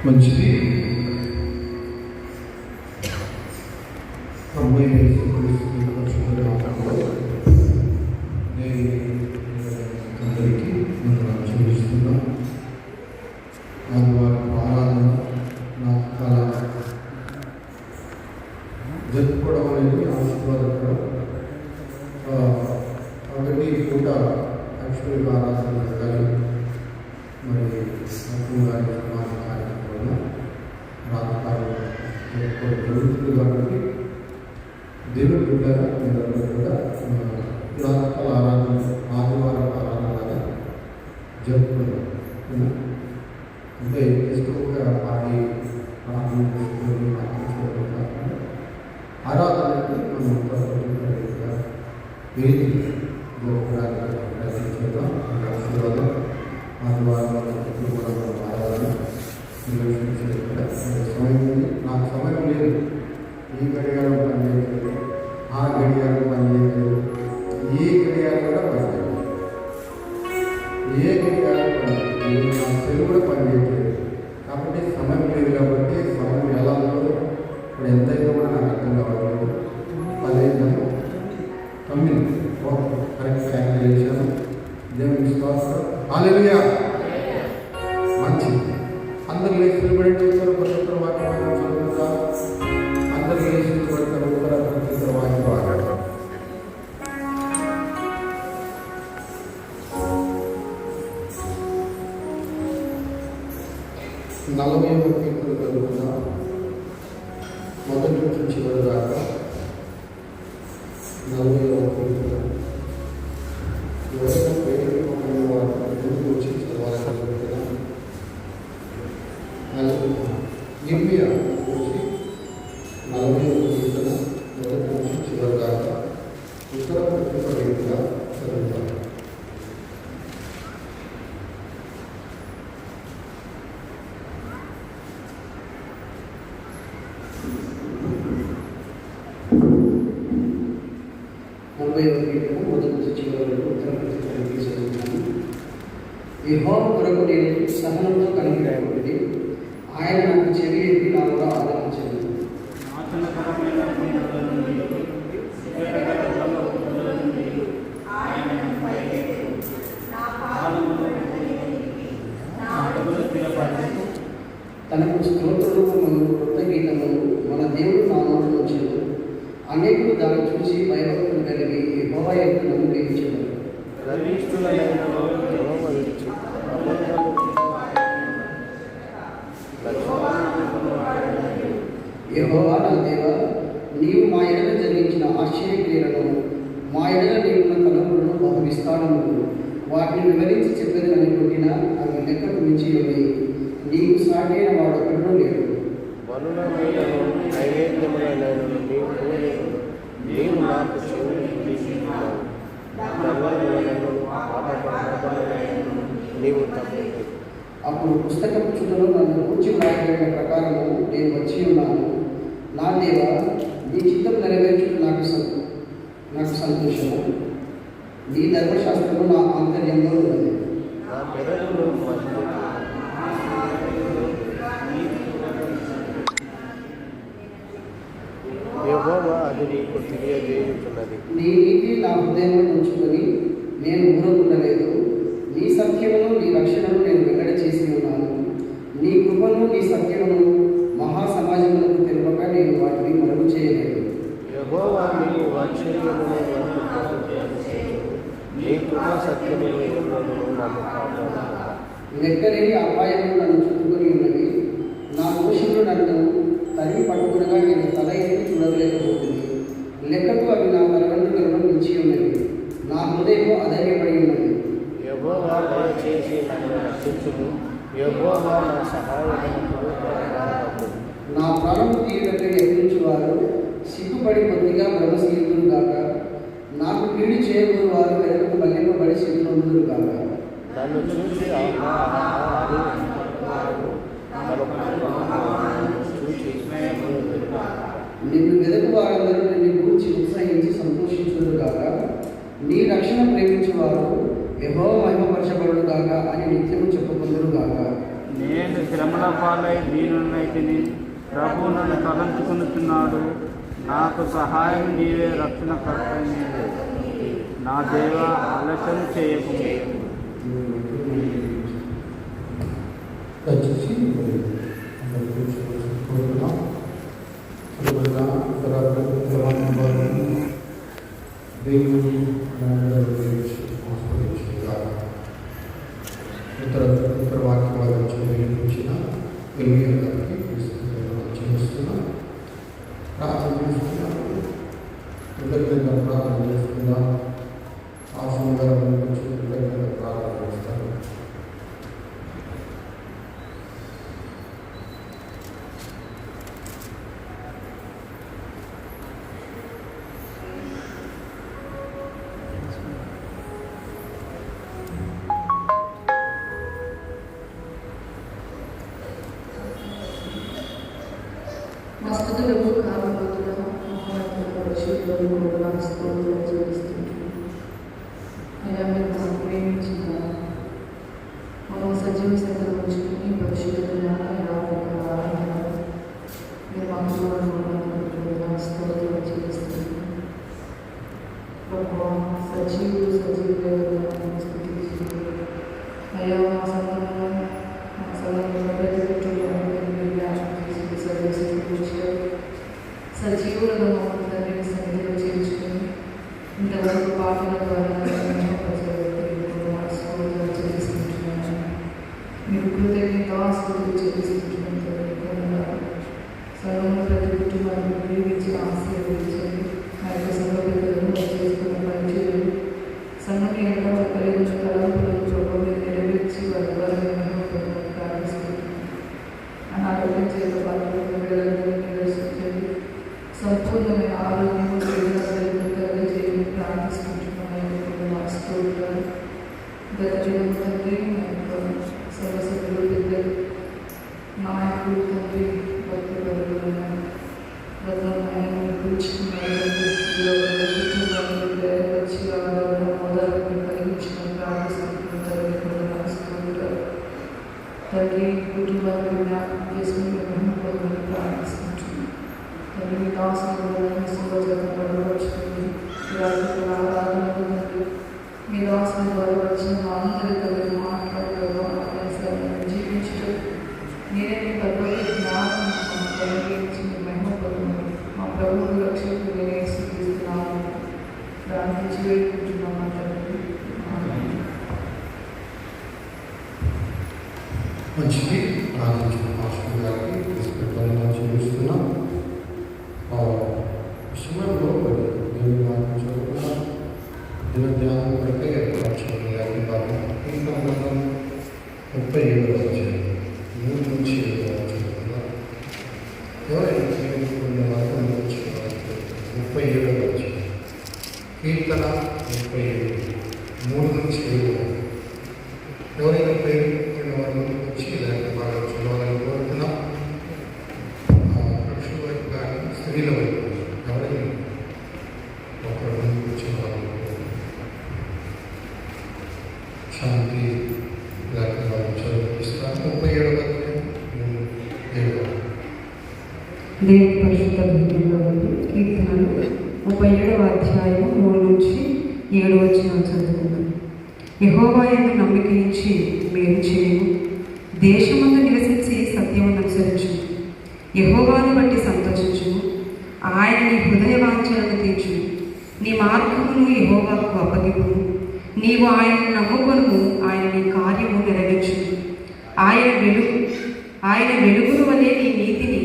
మంచిది. అందరికీ చూపిస్తున్నాం. ఆదివారం ఆరాధన నాకు చాలా జరుపుకోవడం అనేది ఆశీర్వాదకరం. ఒకటి పూట యాక్చువల్గా ఆరాధన జరగాలి. మరి అప్పుడు గారి సమాజ కార్యక్రమంలో రాజకాలం జరుగుతుంది కాబట్టి దేవుడి బిడ్డగా మీరందరూ కూడా రాజకాల ఆరాధన ఆదివారం ఆరాధనగా జరుపుకున్నాం. అంటే జస్ట్ ఒక పాడి ప్రార్థన చేసుకొని ప్రార్థించుకోవడం కాకుండా ఆరాధనకి మనం తప్పకుండా వేది జరుపుకోవడానికి ప్రయత్నించేద్దాం. ఆశీర్వాదం ఆదివారం కూడా మనం ఆరాధన సమయం ఉంది. నాకు సమయం లేదు, ఈ గడియారం పనిచేయలేదు, ఆ గడియారం పనిచేయలేదు, ఏ గడియారం కూడా పనిచేయలేదు, ఏ గడియారం పనిచేయలేదు, నా సెల్ కూడా పనిచేయలేదు. కాబట్టి సమయం లేదు. కాబట్టి సమయం ఎలా ఉందో ఇప్పుడు ఎంతైనా కూడా నాకు అర్థం కావట్లేదు. 9 కరెక్ట్ టైం చేశాను. దేవుని స్తోత్రం. హల్లెలూయా. మంచిది. అందరు లేచి పడతారు. ప్రతి వాక్యం చదువుతా. అందరు లేచి పడతారు. ప్రతి వాక్యం వాడాడు. నలభై కీర్తనలు చదువుతున్నా. మొదటి నుంచి చివరి దాకా 40వ కీర్తన. ఎవరైనా పేరు ముందు వచ్చి చదవాలనుకుంటున్నాను. గిర్మియా వచ్చి 40వ కీర్తన మొదటి నుంచి చివరి దాకా ఉత్తర ప్రతిపరీతిగా చదువుతాను. యెహోవా కొరకు నేను సహనంతో కనికరపడి ఆయన నాకు చెవి ఎత్తి నా కూడా ఆదరించాను. తనకు స్తోత్రరూపమును కొత్త గీతము మన దేవుడు నా నోట వచ్చాడు. అనేకులు దాన్ని చూసి భయభక్తులు కలిగి యెహోవా యొక్క గ్రహించారు. యెహోవా నా దేవా, నీవు మా ఎడల జరిగించిన ఆశ్చర్యక్రియలను, మా ఎడల నీవున్న తలంపులను బహు విస్తారములు, వాటిని వివరించి చెప్పేదని కొట్టిన అవి లెక్కకు మించి ఉన్నాయి. నీవు సాటి అయిన వాడు ఒక్కడూ లేడు. అప్పుడు పుస్తకపు చుట్టలో నన్ను కూర్చి రాయబడిన ప్రకారము నేను వచ్చి ఉన్నాను. నా దేవా, నీ చిత్తం నెరవేర్చుట నాకు సంతోషము. నీ ధర్మశాస్త్రము నా ఆంతర్యంలో ఉన్నది. అది నీకు తెలియజేయుచున్నది. నీ నీతి నా హృదయంలో ఉంచుకొని నేను ఊరకుండలేదు. నీ సత్యమును నీ రక్షణను నేను వెల్లడి చేసి ఉన్నాను. నీ కృపను నీ సత్యమును మహాసమాజములకు తెలియక నేను వాటిని మరుగు చేయలేదు. యెహోవా నీవు వాత్సల్యమును నీ కృప సత్యమును ఎన్నడూ నన్ను కాపాడును. లెక్కలేని అపాయములు నన్ను చుట్టుకొని ఉన్నవి. నా దోషులు నన్ను తరిమి పట్టుకునగా నేను తల ఎత్తి చూడలేకపోతుంది. లెక్కకు అవి నా తలవంతులను మించి ఉన్నవి. నా హృదయం అధైర్యపడి ఉన్నది. యెహోవా దయచేసి నన్ను రక్షించుము. యెహోవా నా సహాయకుడు. నా ప్రాణము తీయుటకై యత్నించువారు సిగ్గుపడి కొద్దిగా భ్రమశీలుదురు గాక. నాకు కీడు చేయబోరు వారు వెనకకు మళ్లింపబడి సిగ్గుపొందుదురు గాక. నన్ను చూసి నిన్ను వెదకు వారందరూ నిన్ను గూర్చి ఉత్సహించి సంతోషించుదురు గాక. నీ రక్షణ ప్రేమించువారు యెహోవా మహిమపరచబడును గాక అని నిత్యము చెప్పుకొందురు గాక. నేను శ్రమల పాలై దీనునైతిని. ప్రభు నన్ను తలంచుకునుచున్నాడు. నాకు సహాయం నీవే, రక్షణకర్త నీవే. నా దేవ, ఆలస్యం చేయకు. దయచేసి కోరుతున్నాం. దేవుడు ఉత్తర వాక్యాలు వినిపించిన గారికి చేస్తున్నాం. ప్రార్థన చేస్తున్నాం. కృతజ్ఞత ప్రార్థన చేస్తున్నాం. ఆశీర్వాదం గురించి కృతజ్ఞత ప్రార్థన చేస్తాను. మస్తులకు కారణమవుతున్న పరిశుద్ధులు కూడా స్తోత్రం చెల్లిస్తున్నాను. అయ్యా, మీరు మాకు ప్రేమించిన మమ్మల్ని సజీవ స్థితిలో ఉంచుకుని పరిశుద్ధులుగా మీరు మాకు కూడా స్తోత్రం చెల్లిస్తున్నాను. సజీవులు స్థితించి అయ్యా, మా సంఘంలో సజీవులుగా మమ్మల్ని తండ్రి సన్నిధిలో చేర్చుకొని ఇంతవరకు పాటల ద్వారా చెల్లిస్తుంటున్నాను. మీరు కృతజ్ఞతాస్తుతులు చెల్లిస్తుంటున్నాను. సంఘంలో ప్రతి కుటుంబాన్ని దీవించి ఆశీర్వదించండి. ఆ యొక్క సంఘ పెద్దలను చేసుకున్న పరిచయం సంఘం ఎంతో కలిగిన తలంపులను చొప్పని నెరవేర్చి వారి ద్వారా ప్రార్థిస్తున్నాను. అనారోగ్యం చేత బాధపడుతున్న నిదర్శించండి. సంపూర్ణమైన ఆరోగ్యము చేయని ప్రార్థిస్తుంటున్నాను. స్తోత్రాలు. గత దినం తండ్రి సభ్యులు పెద్దలు నాయకులు తండ్రి భక్తులు రత్నమైన కూర్చున్నారు. వచ్చి ఆదరణ మొదలు కలిగించిన ప్రార్థిస్తుంటారు. తండ్రి కుటుంబాన్ని జ్ఞాపకం చేసుకుని ప్రార్థిస్తుంటున్నాను. తండ్రి మీ దాసుని పడవచ్చుకుంది. మీ దాసుని ద్వారా వచ్చిన అందరితో మీరు మాట్లాడగలరు. జీవించడం నేనే మీ పద్ధతి జ్ఞానం కలిగించి మహిమ పొందుతాను. మా ప్రభువు రక్షకు నేనే స్వీకరిస్తున్నాను. ప్రార్థించి వేడుకుంటున్నాను తండ్రి. మంచిది. ప్రార్థించిన పాస్టర్ గారికి చూపిస్తున్నాం. సమయంలో దేవుని వాక్యం చదువుకున్నాం. దినధ్యానం కొరకే ఏర్పరచుకుని 37 వచ్చాయి. 3 నుంచి 7 చదువుకున్నాం. ఎవరైనా చదువుకున్న వారు 37 వచ్చాయి. కీర్తన 37 3 నుంచి 7. ఎవరైనా ప్రేమికున్న వారి వచ్చి ఇలాంటి బాగా చదవాలని కోరుతున్నాం. పురుషుల వైపు కానీ స్త్రీల వైపు ఎవరైనా ఒకరు ముందుకు వచ్చిన వాళ్ళు శాంతి ఇలాంటి వాళ్ళు చదివిస్తాను. 37 దేవుని పరిశుద్ధ గ్రంథంలో కీర్తనలు 37వ అధ్యాయం 3 నుంచి 7 వచనం చదువుకుందాం. యెహోవాయందు నమ్మిక ఉంచి మేలు చేయు, దేశమందు నివసించి సత్యమును అనుసరించు. యెహోవాను బట్టి సంతోషించు, ఆయన నీ హృదయ వాంఛలను తీర్చు. నీ మార్గమును యెహోవాకు అప్పగింపు. నీవు ఆయనను నమ్ముకొను, ఆయన నీ కార్యము నెరవేర్చు. ఆయన వెలుగును వలె నీ నీతిని,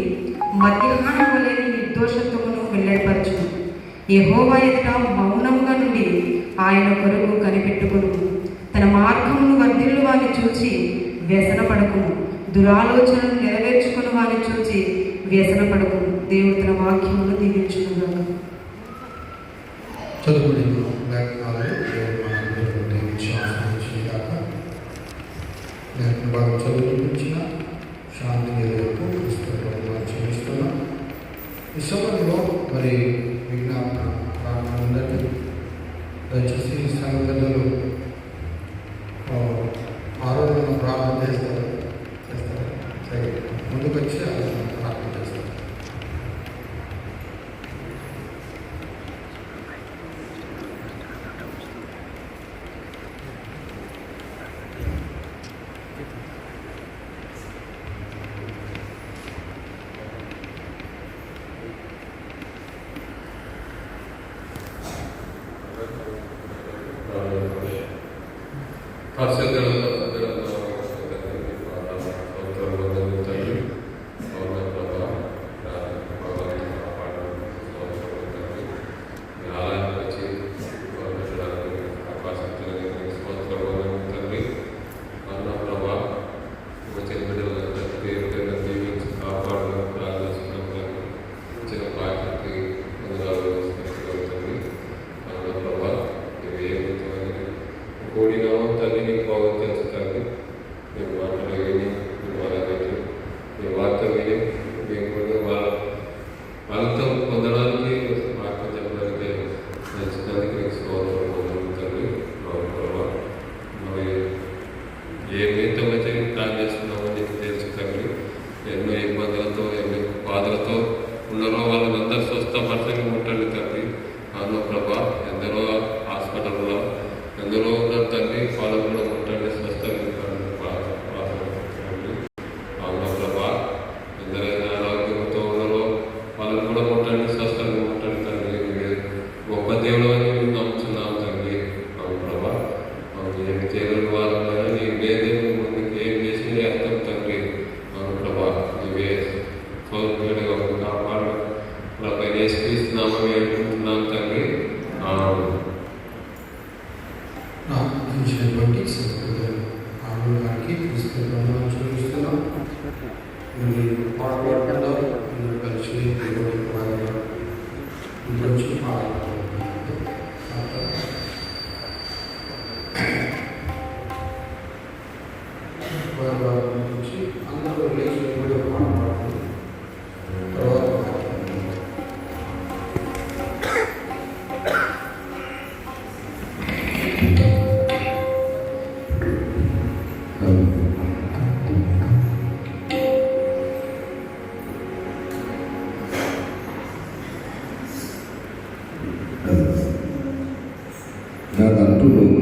మధ్యాహ్నం వలె నీ నిర్దోషత్వమును వెల్లడిపరచు. యెహోవా ఎదుట మౌనముగా నుండి ఆయన కొరకు కనిపెట్టుకును. తన మార్గమును వర్ధిల్లు వారిని చూచి వ్యసనపడకును. దురాలోచనను నెరవేర్చుకుని వారిని చూచి వ్యసనపడకును. దేవుడు తన వాక్యమును దీవించుకున్నాక చదువుకుని లేఖనాలు దేవుడు దీవించాక లేఖన బాగా చదువుకుంచిన శాంతి నిలయకు క్రిస్తులో చూపిస్తున్నాం. ఈ సమయంలో మరి విజ్ఞాపన ప్రార్థన ఉందండి. దయచేసి సంఘటనలు ఆరోగ్యం ప్రార్థన చేస్తారు. కూడినామో తల్లి నీకు బాగా తెలుసు తల్లి. మీ మాటలు విని మీ వాళ్ళకి మీ వార్త విని మీకు వాళ్ళతో పొందడానికి వార్త చెప్పడానికి నచ్చినందుకు నీకు స్తోత్రం తల్లి. మరి ఏ మీతో వచ్చి ప్లాన్ చేస్తున్నామో నీకు తెలుసు తల్లి. ఎన్నో ఇబ్బందులతో ఎన్నో బాధలతో ఉన్నారో వాళ్ళందరూ స్వస్థపరచని ముట్టండి తల్లి. అవును ప్రభా, ఎందరో హాస్పిటల్లో ఎందరో ఉన్నారు తల్లి, వాళ్ళకు కూడా ముట్టండి, స్వస్థండి. అవును ప్రభా, ఎందరైనా ఆరోగ్యంతో ఉన్నారో వాళ్ళకు కూడా ముట్టండి, స్వస్థంగా ముట్టండి తల్లి. గొప్ప దేవుడు అని మేము నమ్ముతున్నాం తల్లి. అవును ప్రభా, ఏం చేయగలరు వాళ్ళని నీ లేదే ముందుకు ఏం చేసి అర్థం తల్లి. అవును ప్రభా, నీవే సౌకర్యంగా కాపాడు వాళ్ళపై వేసుకున్నామని అనుకుంటున్నాం తల్లి. ప్రార్థించినటువంటి సహోదరు ఆమె గారికి పుస్తకంలో చూపిస్తున్నాం. పాడుకుంటున్నాం, కలిసి దేవుడి వారిగా ఇంకొచ్చి నుంచి అందరూ లేచి కూడా పాడుకుంటున్నాం. తర్వాత నాకు అంటున్నావు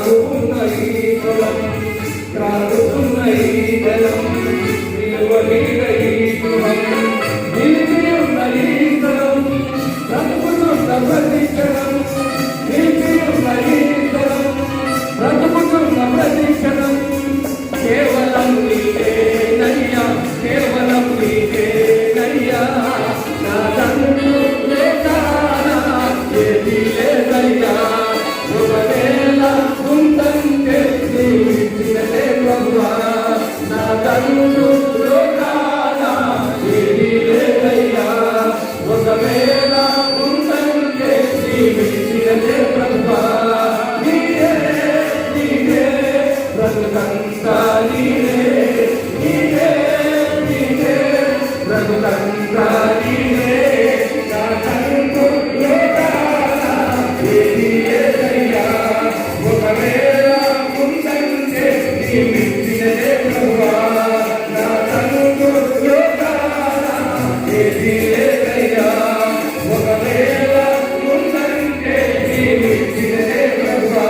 త్రాగుతున్న ఈ కులం, త్రాగుతున్న ఈ జలం, నిలువలీల ఈ గృహం, నిలిచి ఉన్న ఈ స్థలం, బ్రతుకుతున్న ప్రతి క్షణం, నిలిచి ఉన్న ఈ స్థలం, బ్రతుకుతున్న ప్రతి క్షణం, కేవలం నీవేనయ్యా, కేవలం నీవేనయ్యా, నాదంటూ లేదానా ఏదీ లేదయ్యా, ఒకవేళ ఉందంటే నీవిచ్చినదే ప్రభువా, నాదంటూ లేదానా ఏదీ లేదయ్యా, ఒకవేళ ఉందంటే నీవిచ్చినదే ప్రభువా, నీవే నీవే బ్రతుకంతా నీవే, నీవే నీవే బ్రతుకంతా నీవే, నాదంటూ లేదానా ఏదీ లేదయ్యా, ఒకవేళ ఉందంటే నీవిచ్చినదే ప్రభువా, నాదంటూ లేదానా ఏదీ లేదయ్యా, ఒకవేళ ఉందంటే నీవిచ్చినదే ప్రభువా.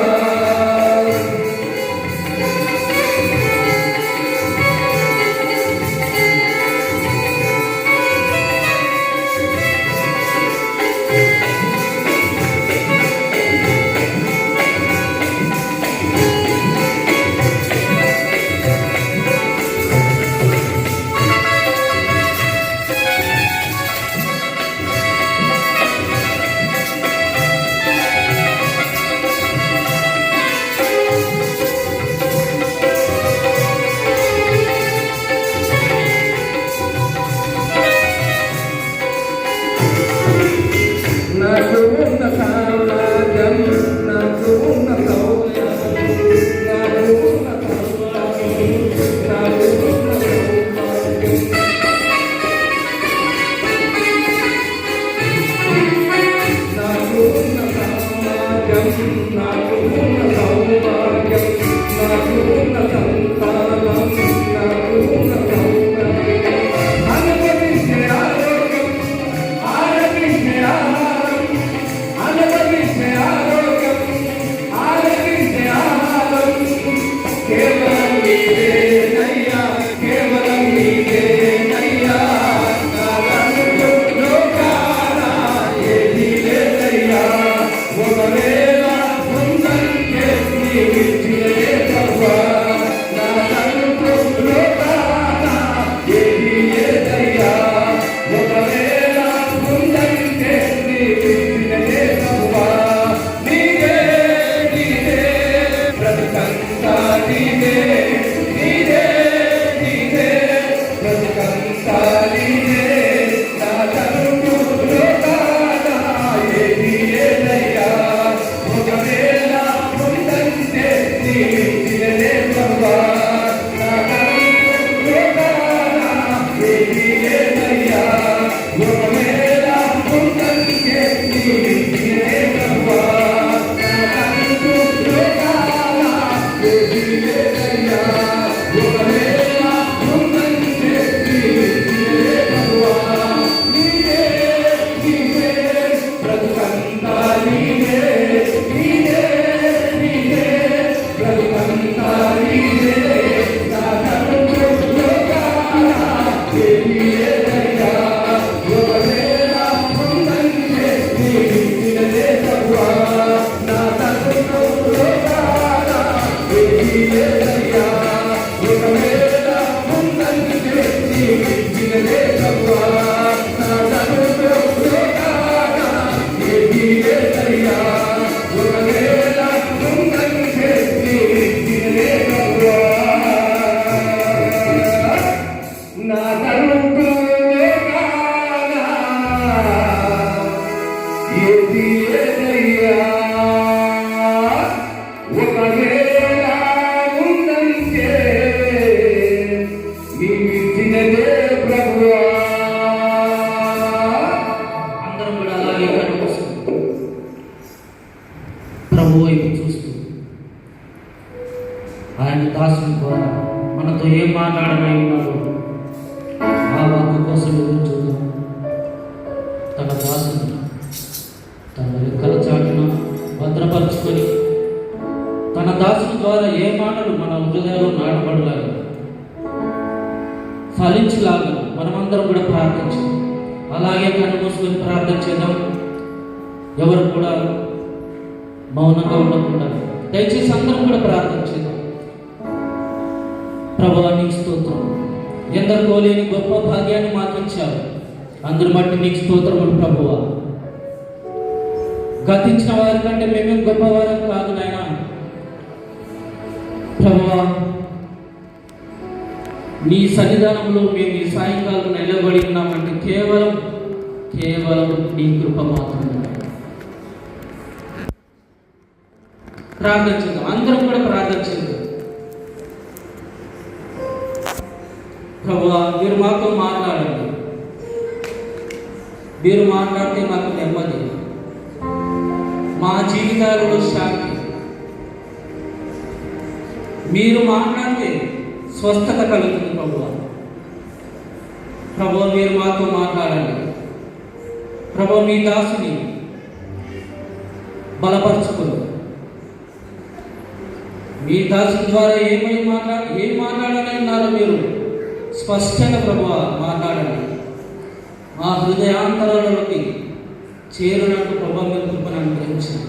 నాకు ఉన్న సమాజం, నాకు ఉన్న సౌఖ్యం, నాకు ఉన్న సౌఖ్యం, నాకు ఉన్న సౌఖ్యం, నాకు ఉన్న సమాజం, నాకు ఉన్న సౌభాగ్యం, నాకు ఉన్న సంతానం, నాకు ఉన్న సౌఖ్యం, అనుభవించే ఆరోగ్యం, ఆరోగ్య ఆహారం, అనుభవించే ఆరోగ్యం, ఆరోగ్య ఆహారం, కేవలం నీవేనయ్యా, కేవలం నీవేనయ్యా, నాదంటూ లోకాన ఏదీ లేదయ్యా, ఒకవేళ ఉందంటే నీవిచ్చినదే ప్రభువా, నాదంటూ లోకాన ఏదీ లేదయ్యా, ఒకవేళ ఉందంటే నీవిచ్చినదే ప్రభువా, నీవే నీవే బ్రతుకంతా నీవే, నీవే నీవే బ్రతుకంతా నీవే, నాదంటూ లోకాన ఏదీ లేదయ్యా, ఒకవేళ ఉందంటే నీవిచ్చినదే ప్రభువా, నాదంటూ లోకాన ఏదీ లేదయ్యా, ఒకవేళ ఉందంటే నీవిచ్చినదే ప్రభువా, నాదంటూ లోకాన ఏదీ లేదయ్యా, ఒకవేళ ఉందంటే నీవిచ్చినదే ప్రభువా, నీవే నీవే బ్రతుకంతా నీవే, నీవే నీవే బ్రతుకంతా నీవే, నాదంటూ లోకాన ఏదీ లేదయ్యా, ఒకవేళ ఉందంటే నీవిచ్చినదే ప్రభువా, నాదంటూ లోకాన ఏదీ లేదయ్యా, ఒకవేళ ఉందంటే నీవిచ్చినదే ప్రభువా, నాదంటూ లోకాన ఏదీ లేదయ్యా, ఒకవేళ ఉందంటే నీవిచ్చినదే ప్రభువా, నాదంటూ లోకాన ఏదీ లేదయ్యా, ఒకవేళ ఉందంటే నీవిచ్చినదే ప్రభువా. అందరం కూడా అలాగే కనిపిస్తుంది, ప్రభు వైపు చూస్తూ ఆయన దాసుని ద్వారా మనతో ఏం మాట్లాడమై ఉన్నాడో ఆ వాక్కు కోసం ఎదురు చూద్దాం. తన దాసుని తన రెక్కల చాటున భద్రపరుచుకొని తన దాసుని ద్వారా ఏ మాటలు మన హృదయాల్లో నాటబడలాగా ఫలించలాగా మనమందరం కూడా ప్రార్థించాం. అలాగే కన్ను మూసుకొని ప్రార్థన చేద్దాం. ఎవరు కూడా మౌనంగా ఉండకుండా దయచేసి అందరం కూడా ప్రార్థన చేద్దాం. ప్రభువా నీకు స్తోత్రం, ఎందరికో లేని గొప్ప భాగ్యాన్ని మాకు ఇచ్చావు. అందరి బట్టి నీకు స్తోత్రములు ప్రభువా. గతించిన వారి కంటే మేమేం గొప్పవారం కాదు నాయన. ప్రభువా నీ సన్నిధానంలో మేము ఈ సాయంకాలం నిలబడి ఉన్నామంటే కేవలం నీ కృప మాత్రమే. ప్రార్థన చేద్దాం, అందరం కూడా ప్రార్థన చేద్దాం. ప్రభువా మీరు మాతో మాట్లాడండి. మీరు మాట్లాడితే మాకు నెమ్మది, మా జీవితాలలో శాంతి. మీరు మాట్లాడితే స్వస్థత కలుగుతుంది. ప్రభువా మీరు మాతో మాట్లాడండి. ప్రభువా మీ దాసుని బలపరచుకుని మీ దాసుని ద్వారా ఏం మాట్లాడాలన్నారో మీరు స్పష్టంగా ప్రభువా మాట్లాడండి. మా హృదయాంతరాలలోకి చేరునట్టు ప్రభువా మీరు కృపను అనుగ్రహించండి.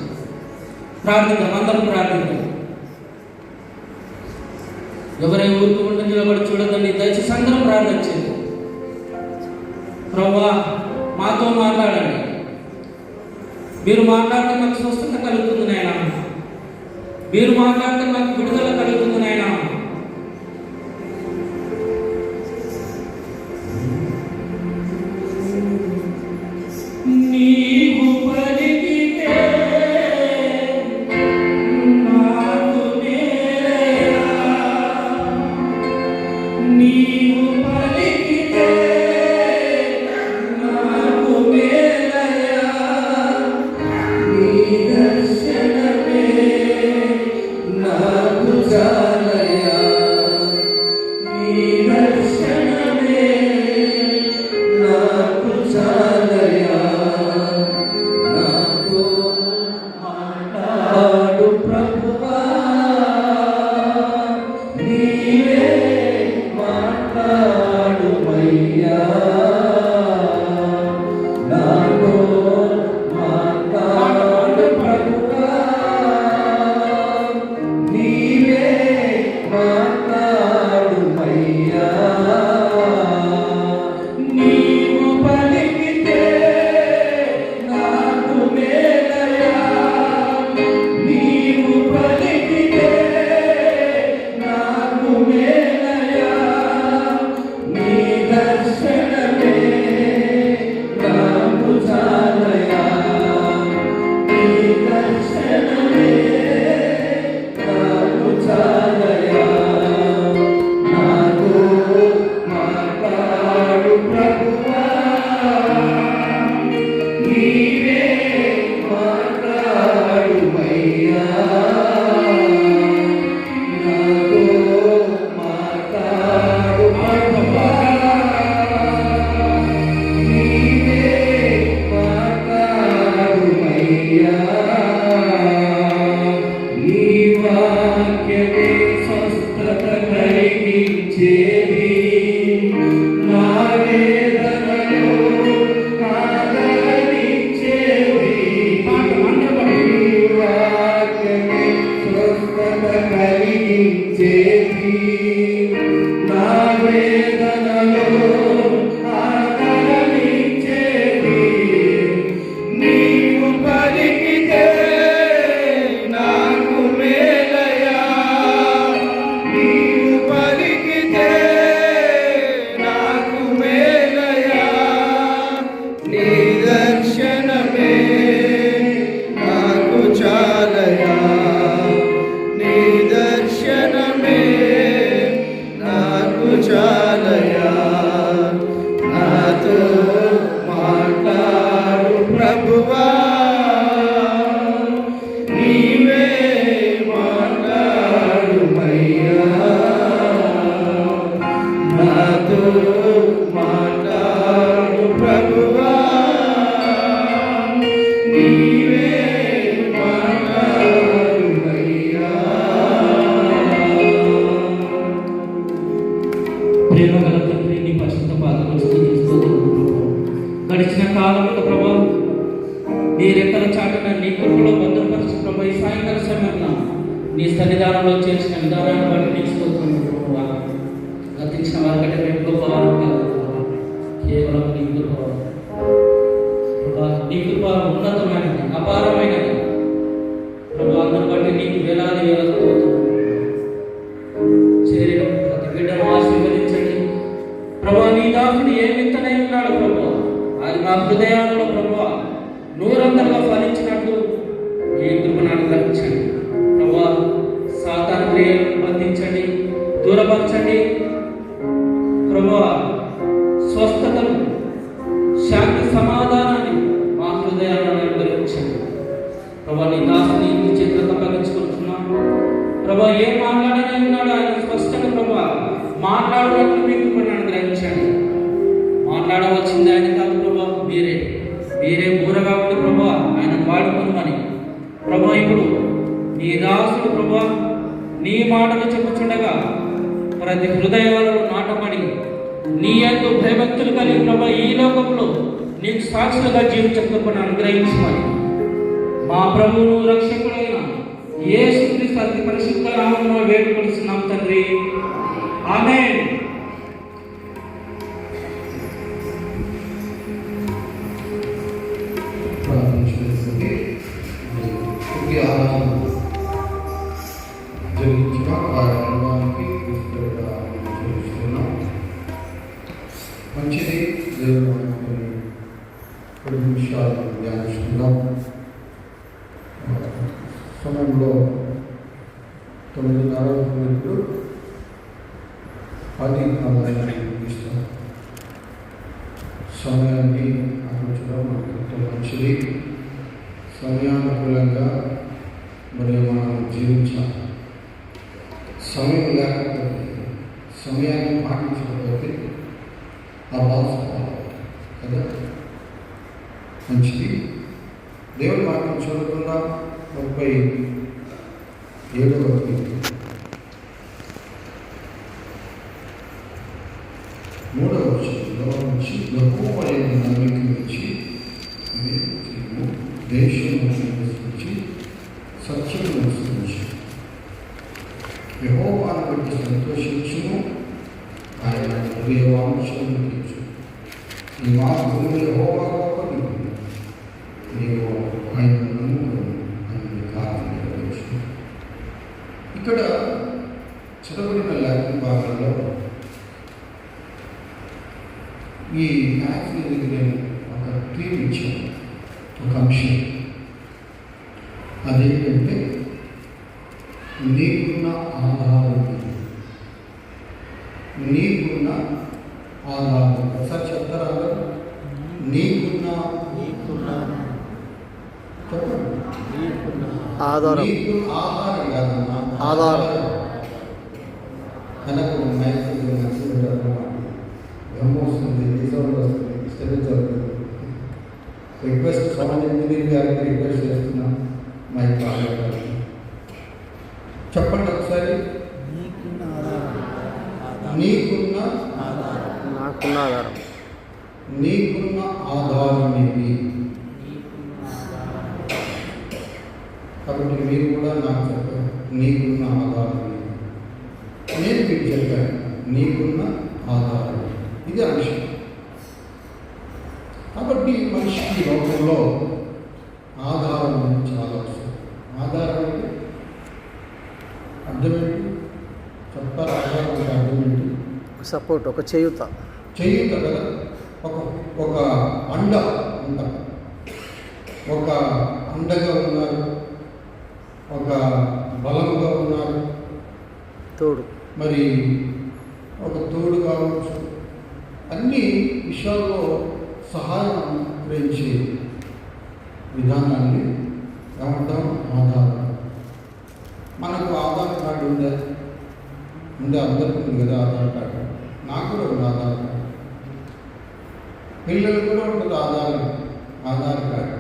ప్రార్థిద్దాం, అందరం ప్రార్థిద్దాం. ఎవరైనా ఊరికి ఉంటే నిలబడి చూడదండి. దయచేసి అందరం ప్రార్థన చేద్దాం. ప్రభువా మాతో మాట్లాడండి. మీరు మాట్లాడితే నాకు స్వస్థత కలుగుతుంది నాయనా. మీరు మాట్లాడితే నాకు విడుదల కలుగుతుంది నాయనా. నీవు పలికితే నాకు మేలయా, నీవు పలికితే నాకు మేలయా, నీ దర్శనమే నాకు చాలయా, నీ దర్శనమే నాకు చాలయా. నాతో మాట్లాడు ప్రభువా, నీవే మాట్లాడుమయ్యా. నాతో మాట్లాడు ప్రభువా, నీవే మాట్లాడుమయ్యా. నీవు పలికితే నాకు మేలయా, నీవు పలికితే నాకు మేలయా, నీ దర్శనమే నాకు చాలయా, నీ దర్శనమే నాకు చాలయా. నాతో మాట్లాడు ప్రభువా, నీవే మాట్లాడుమయ్యా. నాతో మాట్లాడు ప్రభువా, నీవే మాట్లాడుమయ్యా. నీ వాక్యమే స్వస్థత కలిగించేది, నా వేదనలో ఆదరించేది. నీ వాక్యమే స్వస్థత కలిగించేది, నా వేదనలో ఆదరించేది. నీవు పలికితే నాకు మేలయా, నీవు పలికితే నాకు మేలయా, నీ దర్శనమే నాకు చాలయా, నీ దర్శనమే నాకు చాలయా. కృపలో భద్రపరిచి ప్రభు ఈ సాయంకాల సమయంలో నీ సన్నిధానంలో చేసిన విధానాన్ని బట్టి నీకు స్తోత్రం ప్రభువా. గతించిన వారికంటే మేము గొప్పవారు కాదు ప్రభువా. కేవలం నీ కృప ప్రభా, నీ కృప ఉన్నతమైనది, అపారమైనది ప్రభు. అందుని బట్టి నీకు వేలాది వేల స్తోత్రం. చేరిన ప్రతి బిడ్డను ఆశీర్వదించండి ప్రభా. నీ దాసుడు ఏ విత్తనై ఉన్నాడు ప్రభు, అది మా హృదయాలలో ప్రభు నూరంతలుగా ఫలించినట్లు ఈ కృపను అనుగ్రహించండి ప్రభా. సాతాను క్రియలను బంధించండి, దూరపరచండి ప్రభు. స్వస్థతను, శాంతి, సమాధానాన్ని మా హృదయాలను అనుగ్రహించండి ప్రభా. నీ దాసుని నీ చేతులకు అప్పగించుకుంటున్నాను ప్రభా. ఏం మాట్లాడనే ఉన్నాడో ఆయన స్పష్టంగా ప్రభా మాట్లాడినట్లు మీ కృపను అనుగ్రహించండి. మాట్లాడవలసింది ఆయన కాదు ప్రభా, మీరే బూరగా ఉండి ప్రభా ఆయన వాడుకున్నామని ప్రభా. ఇప్పుడు నీ దాసుడు ప్రభా నీ మాటలు చెప్పుచుండగా ప్రతి హృదయాలలో నాటమని నీ యందు భయభక్తులు కలిగి ప్రభా ఈ లోకంలో నీకు సాక్షులుగా జీవించకుండా అనుగ్రహించమని మా ప్రభువును రక్షకుడైన యేసుక్రీస్తు అతి పరిశుద్ధ నామములో వేడుకొలుస్తున్నాం తండ్రి. ఆమేన్. జరిగించిన వారి అనుభవానికి చూస్తున్నాం. మంచిది. దేవుడు మనకు కొన్ని నిమిషాలు ధ్యానిస్తున్నాం. సమయంలో 9:30 10 సమయాన్ని ఆలోచన మనకు ఎంతో మంచిది. సమయానుకూలంగా మరి మనం జీవించాలి. సమయం లేకపోతే, సమయాన్ని పాటించకపోతే ఆ బాధ కదా. మంచిది. దేవుడు వాక్యం చదువుకున్నా 37వ వచనం 3వ వచనంలో నుంచి యెహోవా యందు నమ్మిక ఉంచి దేశమును నివసించి సత్యమును అనుసరించి యెహోవాను బట్టి సంతోషించును, ఆయన హృదయ వాంఛలను తీర్చును. ఈ మార్గము యెహోవా గొప్పది, నీవు ఆయన నమ్ముకును అని కారణం. ఇక్కడ చదవబడిన లేఖన భాగంలో ఈ యాక్సిడెంట్కి నేను ఒక థీమ్ ఇచ్చాను, ఒక అంశం. అదేంటంటే నీకున్న ఆధారం. నీకున్న ఆధారం ఒకసారి చెప్తారా? నీకున్న ఆధారం. నీకు ఆధారం కాదన్నా, ఆధారం. కనుక వస్తుంది, రిజర్వ్ వస్తుంది, డిస్టర్బెన్స్ అవుతుంది. రిక్వెస్ట్ సమాజ్ ఇంజనీరింగ్ గారికి రిక్వెస్ట్ చేస్తున్నాం. మైక్ చెప్పండి ఒకసారి. నీకున్న నాకున్న ఆధారం. నీకున్న ఆధారం ఏమి? కాబట్టి మీరు కూడా నాకు చెప్పారు నీకున్న ఆధారం ఏమి. నేను మీకు చెప్పాను నీకున్న ఆధారం. ఇది అంశం. కాబట్టి మనిషికి లోకంలో ఆధారం అనేది చాలా అవసరం. ఆధారం అంటే అర్థమేంటి చెప్తారు? ఆధారం అంటే అర్థమేంటి? సపోర్ట్, ఒక చేయూత. చేయూత కదా. ఒక అండ, ఒక అండగా ఉన్నారు, ఒక బలంగా ఉన్నారు, తోడు, మరి ఒక తోడు కావచ్చు. అన్ని విషయాల్లో సహాయం గురించి విధానాన్ని ఏమంటాం? ఆధారం. మనకు ఆధార్ కార్డు ఉందా? అందరికీ ఉంది కదా ఆధార్ కార్డు. నాకు కూడా ఉంది ఆధార్ కార్డు. పిల్లలకు కూడా ఉంటుంది Aadhaar card.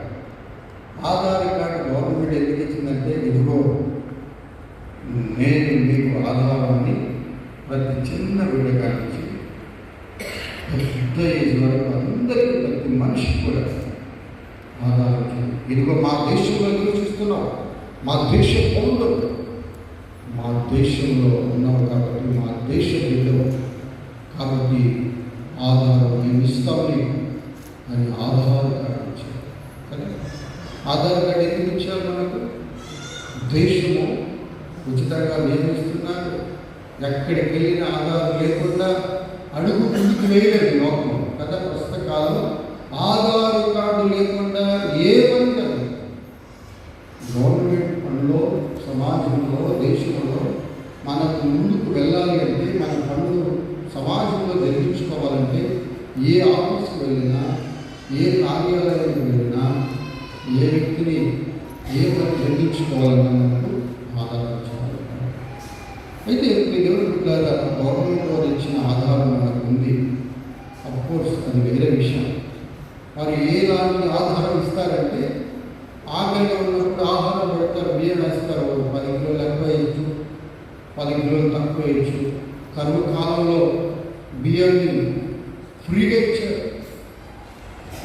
Aadhaar card government ఎందుకు ఇచ్చిందంటే, ఇదిగో నేను మీకు ఆధారాన్ని ప్రతి చిన్న బిడ్డ కానించి పెద్ద ఏజ్ వరకు అందరికీ, ప్రతి మనిషికి కూడా ఆధారం. ఇదిగో మా దేశంలో ఎదురు చూస్తున్నాం, మా దేశ పౌరులు మా దేశంలో ఉన్నావు కాబట్టి, మా దేశ బిడ్డలు కాబట్టి ఆధారం మేము ఇస్తామని అని ఆధార్ కార్డు ఇచ్చారు. కానీ ఆధార్ కార్డు ఎందుకు ఇచ్చారు మనకు? దేశము ఉచితంగా నియమిస్తున్నారు. ఎక్కడికి వెళ్ళిన ఆధారం లేకుండా అడుగు ముందుకు వేయలేదు లోకం కదా. ప్రస్తుత కాలం ఆధార్ కార్డు లేకుండా ఏ పని జరగదు. గవర్నమెంట్ పనిలో, సమాజంలో, దేశంలో మనకు ముందుకు వెళ్ళాలి అంటే, మన పనులు సమాజంలో జరిగించుకోవాలంటే, ఏ ఆఫీస్కి వెళ్ళినా, ఏ కార్యాలయానికి వెళ్ళినా, ఏ వ్యక్తిని ఏ పని జరిగించుకోవాలన్నా మనకు ఆధారం ఇచ్చారు. అయితే దేవుని బిడ్డలారా, గవర్నమెంట్ వారు ఇచ్చిన ఆధారం మనకు ఉంది. అఫ్కోర్స్ అది వేరే విషయం. వారు ఏ దానికి ఆధారం ఇస్తారంటే, ఆకలిగా ఉన్నప్పుడు ఆహారం పెడతారు, బియ్యం వేస్తారు. 10 కిలోలు ఎక్కువ వేయచ్చు, 10 కిలోలు తక్కువ వేయచ్చు. కరువు కాలంలో బియ్యాన్ని ఫ్రీగా ఇచ్చారు,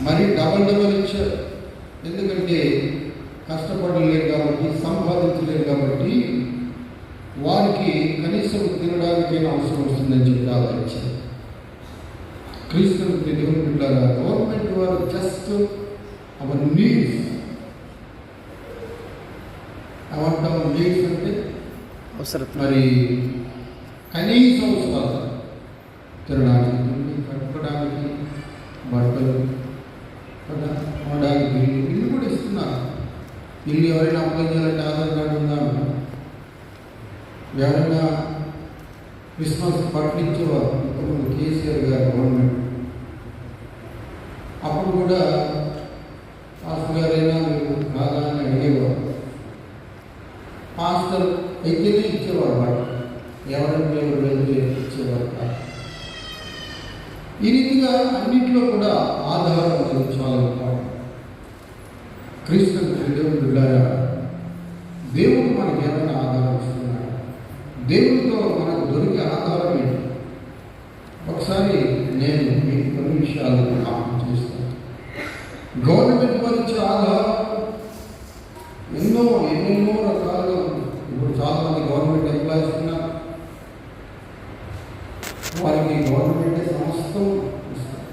మరి డబల్ ఇచ్చారు. ఎందుకంటే కష్టపడలేరు కాబట్టి, సంపాదించలేరు కాబట్టి, వారికి కనీసం తినడానికైనా అవసరం వస్తుందని చెప్పి ఆలోచించారు. క్రీస్తు దేవుని బిడ్డలారా, గవర్నమెంట్ వారు జస్ట్ అవర్ నీడ్స్, ఏమంటాం నీడ్స్ అంటే మరి కనీస అవసరాలు, తినడానికి, కట్టుకోవడానికి, బట్టలు కదా, కొనడానికి ఇల్లు కూడా ఇస్తున్నారు. ఇల్లు ఎవరైనా అప్లై చేయాలంటే ఆధార్ కార్డు ఉందా? ఎవరైనా క్రిస్మస్ బట్టలు ఇచ్చేవారు ఇంతకుముందు కేసీఆర్ గారు గవర్నమెంట్. అప్పుడు కూడా పాస్టర్ గారైనా మీరు కాదా అని అడిగేవారు. పాస్టర్ అయితేనే ఇచ్చేవారు బట్టలు, ఎవరైనా ఎవరు వెళ్తే ఇచ్చేవారు కాదు. ఈ రీతిగా అన్నింటిలో కూడా ఆధారం అనేది చాలా ఇంపార్టెంట్. క్రీస్తు దేవుని బిడ్డలారా, దేవుడు మనకి ఏమైనా ఆధారం ఇస్తున్నాడు? దేవుడితో మనకు దొరికే ఆధారం ఏంటి? ఒకసారి నేను మీకు కొన్ని విషయాలు జ్ఞాపకం చేస్తాను. గవర్నమెంట్ వారు ఇచ్చే ఆధారం ఎన్నెన్నో రకాలుగా ఉంది. ఇప్పుడు చాలామంది గవర్నమెంట్ ఎంప్లాయీస్ ఉన్నారు, వారికి గవర్నమెంట్ సమస్తం ఇస్తారు.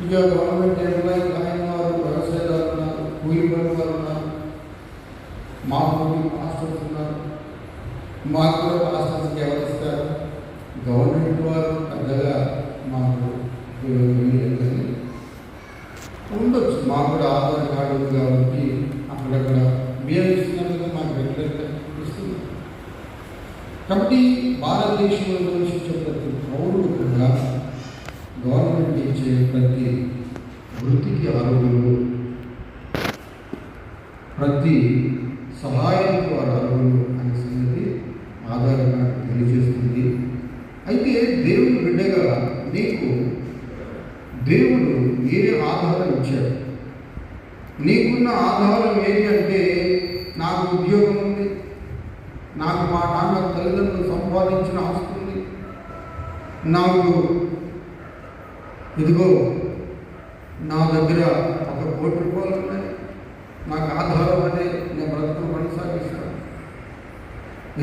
ఇక గవర్నమెంట్ ఎంప్లాయీ కాని వారు, వ్యవసాయదారులు ఉన్నారు, కూలి పని వారు ఉన్నారు, మాకు మాస్టర్స్ ఉన్నారు. మాకు కూడా మాస్టర్స్కి ఎవరు ఇస్తారు? గవర్నమెంట్ వారు పెద్దగా మాకు ఉండొచ్చు. మాకు కూడా ఆధార్ కార్డు ఉంది కాబట్టి అక్కడక్కడ బియ్యం ఇస్తున్నారు, మాకు రెగ్యులర్గా ఇస్తున్నారు. కాబట్టి భారతదేశంలో నివసించే ప్రతి పౌరుడు కూడా గవర్నమెంట్ ఇచ్చే ప్రతి వృత్తికి అర్హులు, ప్రతి సహాయానికి వారు అర్హులు అనే సంగతి ఆధార్ కార్డు తెలియజేస్తుంది. అయితే దేవుని బిడ్డగా నీకు దేవుడు ఏదే ఆధారం ఇచ్చాడు. నీకున్న ఆధారం ఏంటి అంటే, నాకు ఉద్యోగం ఉంది, నాకు మా నాన్న తల్లిదండ్రులు సంపాదించిన ఆస్తి ఉంది, నాకు ఇదిగో నా దగ్గర 1 కోటి రూపాయలు ఉన్నాయి, నాకు ఆధారం అదే నేను బ్రతుకు కొనసాగిస్తాను.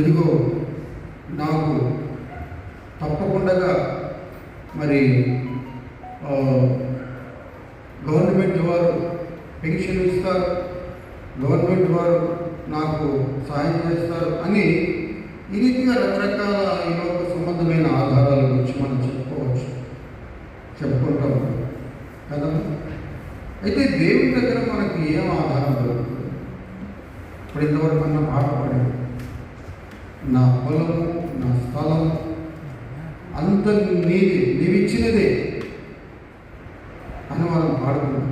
ఇదిగో నాకు తప్పకుండా మరి గవర్నమెంట్ వారు పెన్షన్ ఇస్తారు, గవర్నమెంట్ వారు నాకు సహాయం చేస్తారు అని ఈ రీతిగా రకరకాల ఈ లోక సంబంధమైన ఆధారాల గురించి మనం చెప్పుకుంటాం కదా. అయితే దేవుని దగ్గర మనకి ఏం ఆధారం దొరుకుతుంది? ఇప్పుడు ఇంతవరకు అన్న పాట పాడాడు, నా పొలము, నా స్థలం అంత నీది, నీవిచ్చినదే అని మనం పాడుకున్నాం.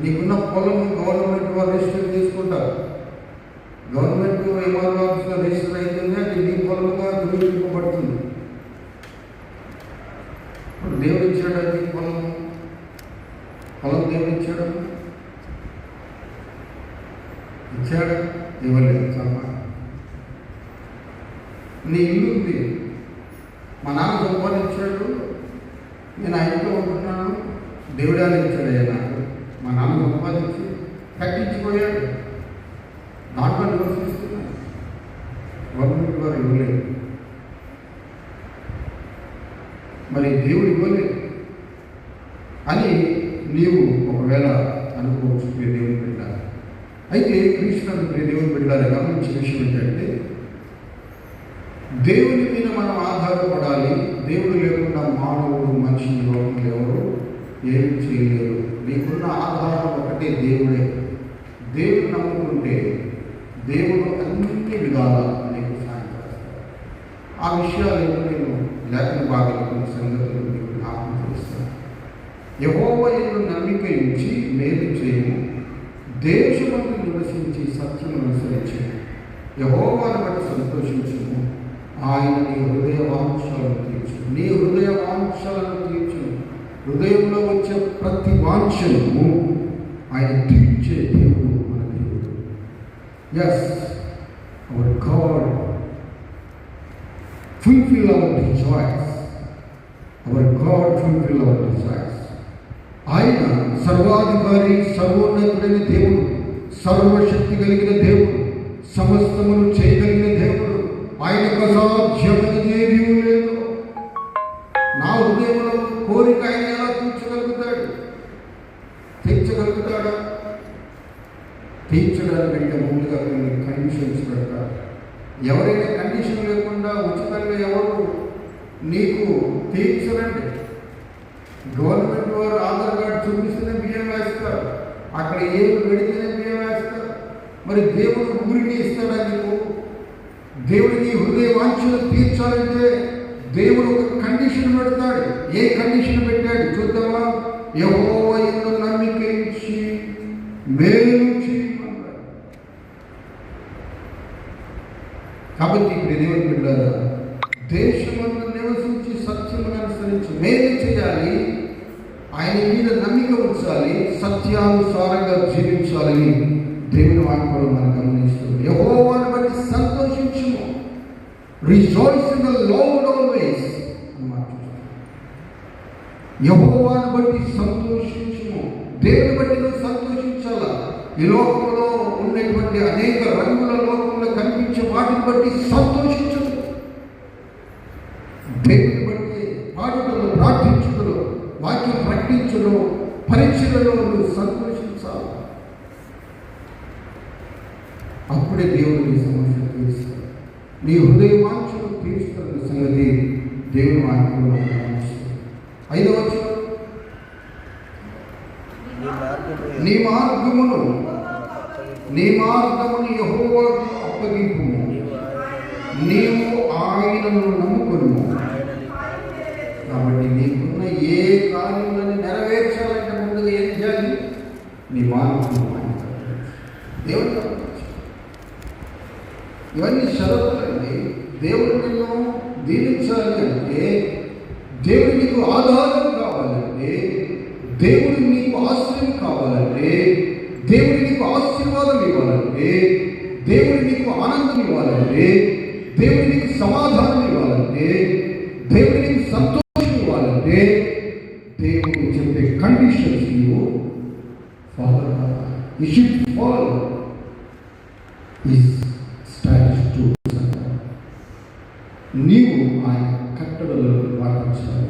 నీకున్న పొలం గవర్నమెంట్ వారు రిజిస్టర్ తీసుకుంటారు. గవర్నమెంట్ ఎంఆర్ఓ ఆఫీస్లో రిజిస్టర్ అవుతుంది, అది నీ పొలంగా ధృవీకరింపబడుతుంది. ఇప్పుడు దేవుడు ఇచ్చాడు, అది పొలం దేవుడు ఇచ్చాడు, ఇవ్వలేదు. చాలా నీ ఇల్లు ఉంది, మా నాన్న సంపాదించాడు, నేను ఆ ఇంట్లో ఉంటున్నాను, దేవుడే ఇచ్చాడు. మా నాన్న సంపాదించి కట్టించిపోయాడు, దాంట్లో నివసిస్తున్నాడు, గవర్నమెంట్ వారు ఇవ్వలేదు, మరి దేవుడు ఇవ్వలేదు అని నీవు ఒకవేళ అనుకోవచ్చు. దేవుని బిడ్డ అయితే క్రీస్తు దేవుని బిడ్డారు గమనించిన విషయం ఏంటంటే దేవుని మీద మనం ఆధారపడాలి. దేవుడు లేకుండా మానవుడు మనిషి లోకంలో ఎవరు ఏమి చేయలేరు. నీకున్న ఆధారం ఒకటే దేవుడే. దేవుడు నమ్ముకుంటే దేవుడు అన్ని విధాలా నీకు సాయం చేస్తాడు. ఆ విషయాలు నేను లేఖన భాగంలో కొన్ని సంగతులు మీకు జ్ఞాపకం చేస్తాను. యెహోవా యందు నమ్మిక ఉంచి మేలు చేయము, దేశమందు నివసించి సత్యము అనుసరించి యెహోవాను బట్టి సంతోషించుము. ఆయన నీ హృదయ వాంఛలను తీర్చు, నీ హృదయ వాంఛలను తీర్చు. హృదయంలో వచ్చే ప్రతి వాంఛను ఆయన తీర్చే దేవుడు మన దేవుడు. Yes, our god fulfill our desires. Our God fulfill our desires. ఆయన సర్వాధికారి, సర్వోన్నతుడైన దేవుడు, సర్వశక్తి కలిగిన దేవుడు, సమస్తమును చేయగలిగిన దేవుడు. ఆయనకు అసాధ్యమైనది ఏదీ లేదు. నా హృదయంలో కోరిక ఆయన ఎలా తీర్చగలుగుతాడు? తీర్చగలుగుతాడా? తీర్చడానికంటే ముందుగా కొన్ని కండిషన్స్ పెడతాడు. ఎవరైనా కండిషన్ లేకుండా ఉచితంగా ఎవరు నీకు తీర్చరండి. గవర్నమెంట్ వారు ఆధార్ కార్డు చూపిస్తేనే బియ్యం వేస్తారు, అక్కడ ఏమి పెడితేనే బియ్యం వేస్తారు. మరి దేవుడు ఊరికి ఇస్తాడా నీకు? దేవుడికి హృదయ వాంఛలు తీర్చాలంటే దేవుడు ఒక కండిషన్ పెడతాడు. ఏ కండిషన్ పెట్టాడు చూద్దామా? యెహోవా యందు నమ్మిక ఉంచి మేలు చేయమన్నాడు. కాబట్టి ఇప్పుడు దేవుని బిడ్డలారా, దేశమందు నివసించి సత్యమును అనుసరించి మేలు చేయాలి, ఆయన మీద నమ్మిక ఉంచాలి, సత్యానుసారంగా జీవించాలని దేవుని వాక్యంలో మనం గమనిస్తుంది. యెహోవాను బట్టి సంతోషించుము, rejoice in the Lord always అన్నమాట. యెహోవాను బట్టి సంతోషించుము. దేవుని బట్టి నువ్వు సంతోషించాలా. ఈ లోకంలో ఉన్నటువంటి అనేక రంగుల లోకంలో కనిపించే వాటిని బట్టి సంతోషించదు. దేవుని బట్టి పాటలు, ప్రార్థించుటలో, వాక్యం ప్రకటించడం, పరీక్షలలో నువ్వు సంతోషించాలి. అప్పుడే దేవుడు నీ సమస్యలు తీరుస్తాడు, నీ హృదయ వాంఛలు తీరుస్తున్న సంగతి దేవుని వాక్యంలో గమనిస్తుంది. 5వ వచనం, నీ మార్గమును యెహోవాకు అప్పగింపుము, నీవు ఆయనను నమ్ముకొనుము. కాబట్టి నీకున్న ఏ కార్యములను నెరవేర్చాలంటే ముందుగా ఏం చేయాలి? నీ మార్గము దేవుడు. ఇవన్నీ షరతులండి. దేవుడు నిన్ను దీవించాలి అంటే, దేవుడు నీకు ఆధారం కావాలంటే, దేవుడు నీకు ఆశ్రయం కావాలంటే, దేవుడు నీకు ఆశీర్వాదం ఇవ్వాలంటే, దేవుడు నీకు ఆనందం ఇవ్వాలంటే, దేవుడు నీకు సమాధానం ఇవ్వాలంటే, దేవుడు నీకు సంతోషం ఇవ్వాలంటే, దేవుడు చెప్పే కండిషన్స్ నీవు ఫాలో కావాలి. You should follow his statutes. నీవు ఆయన కట్టడలను పాటించాలి,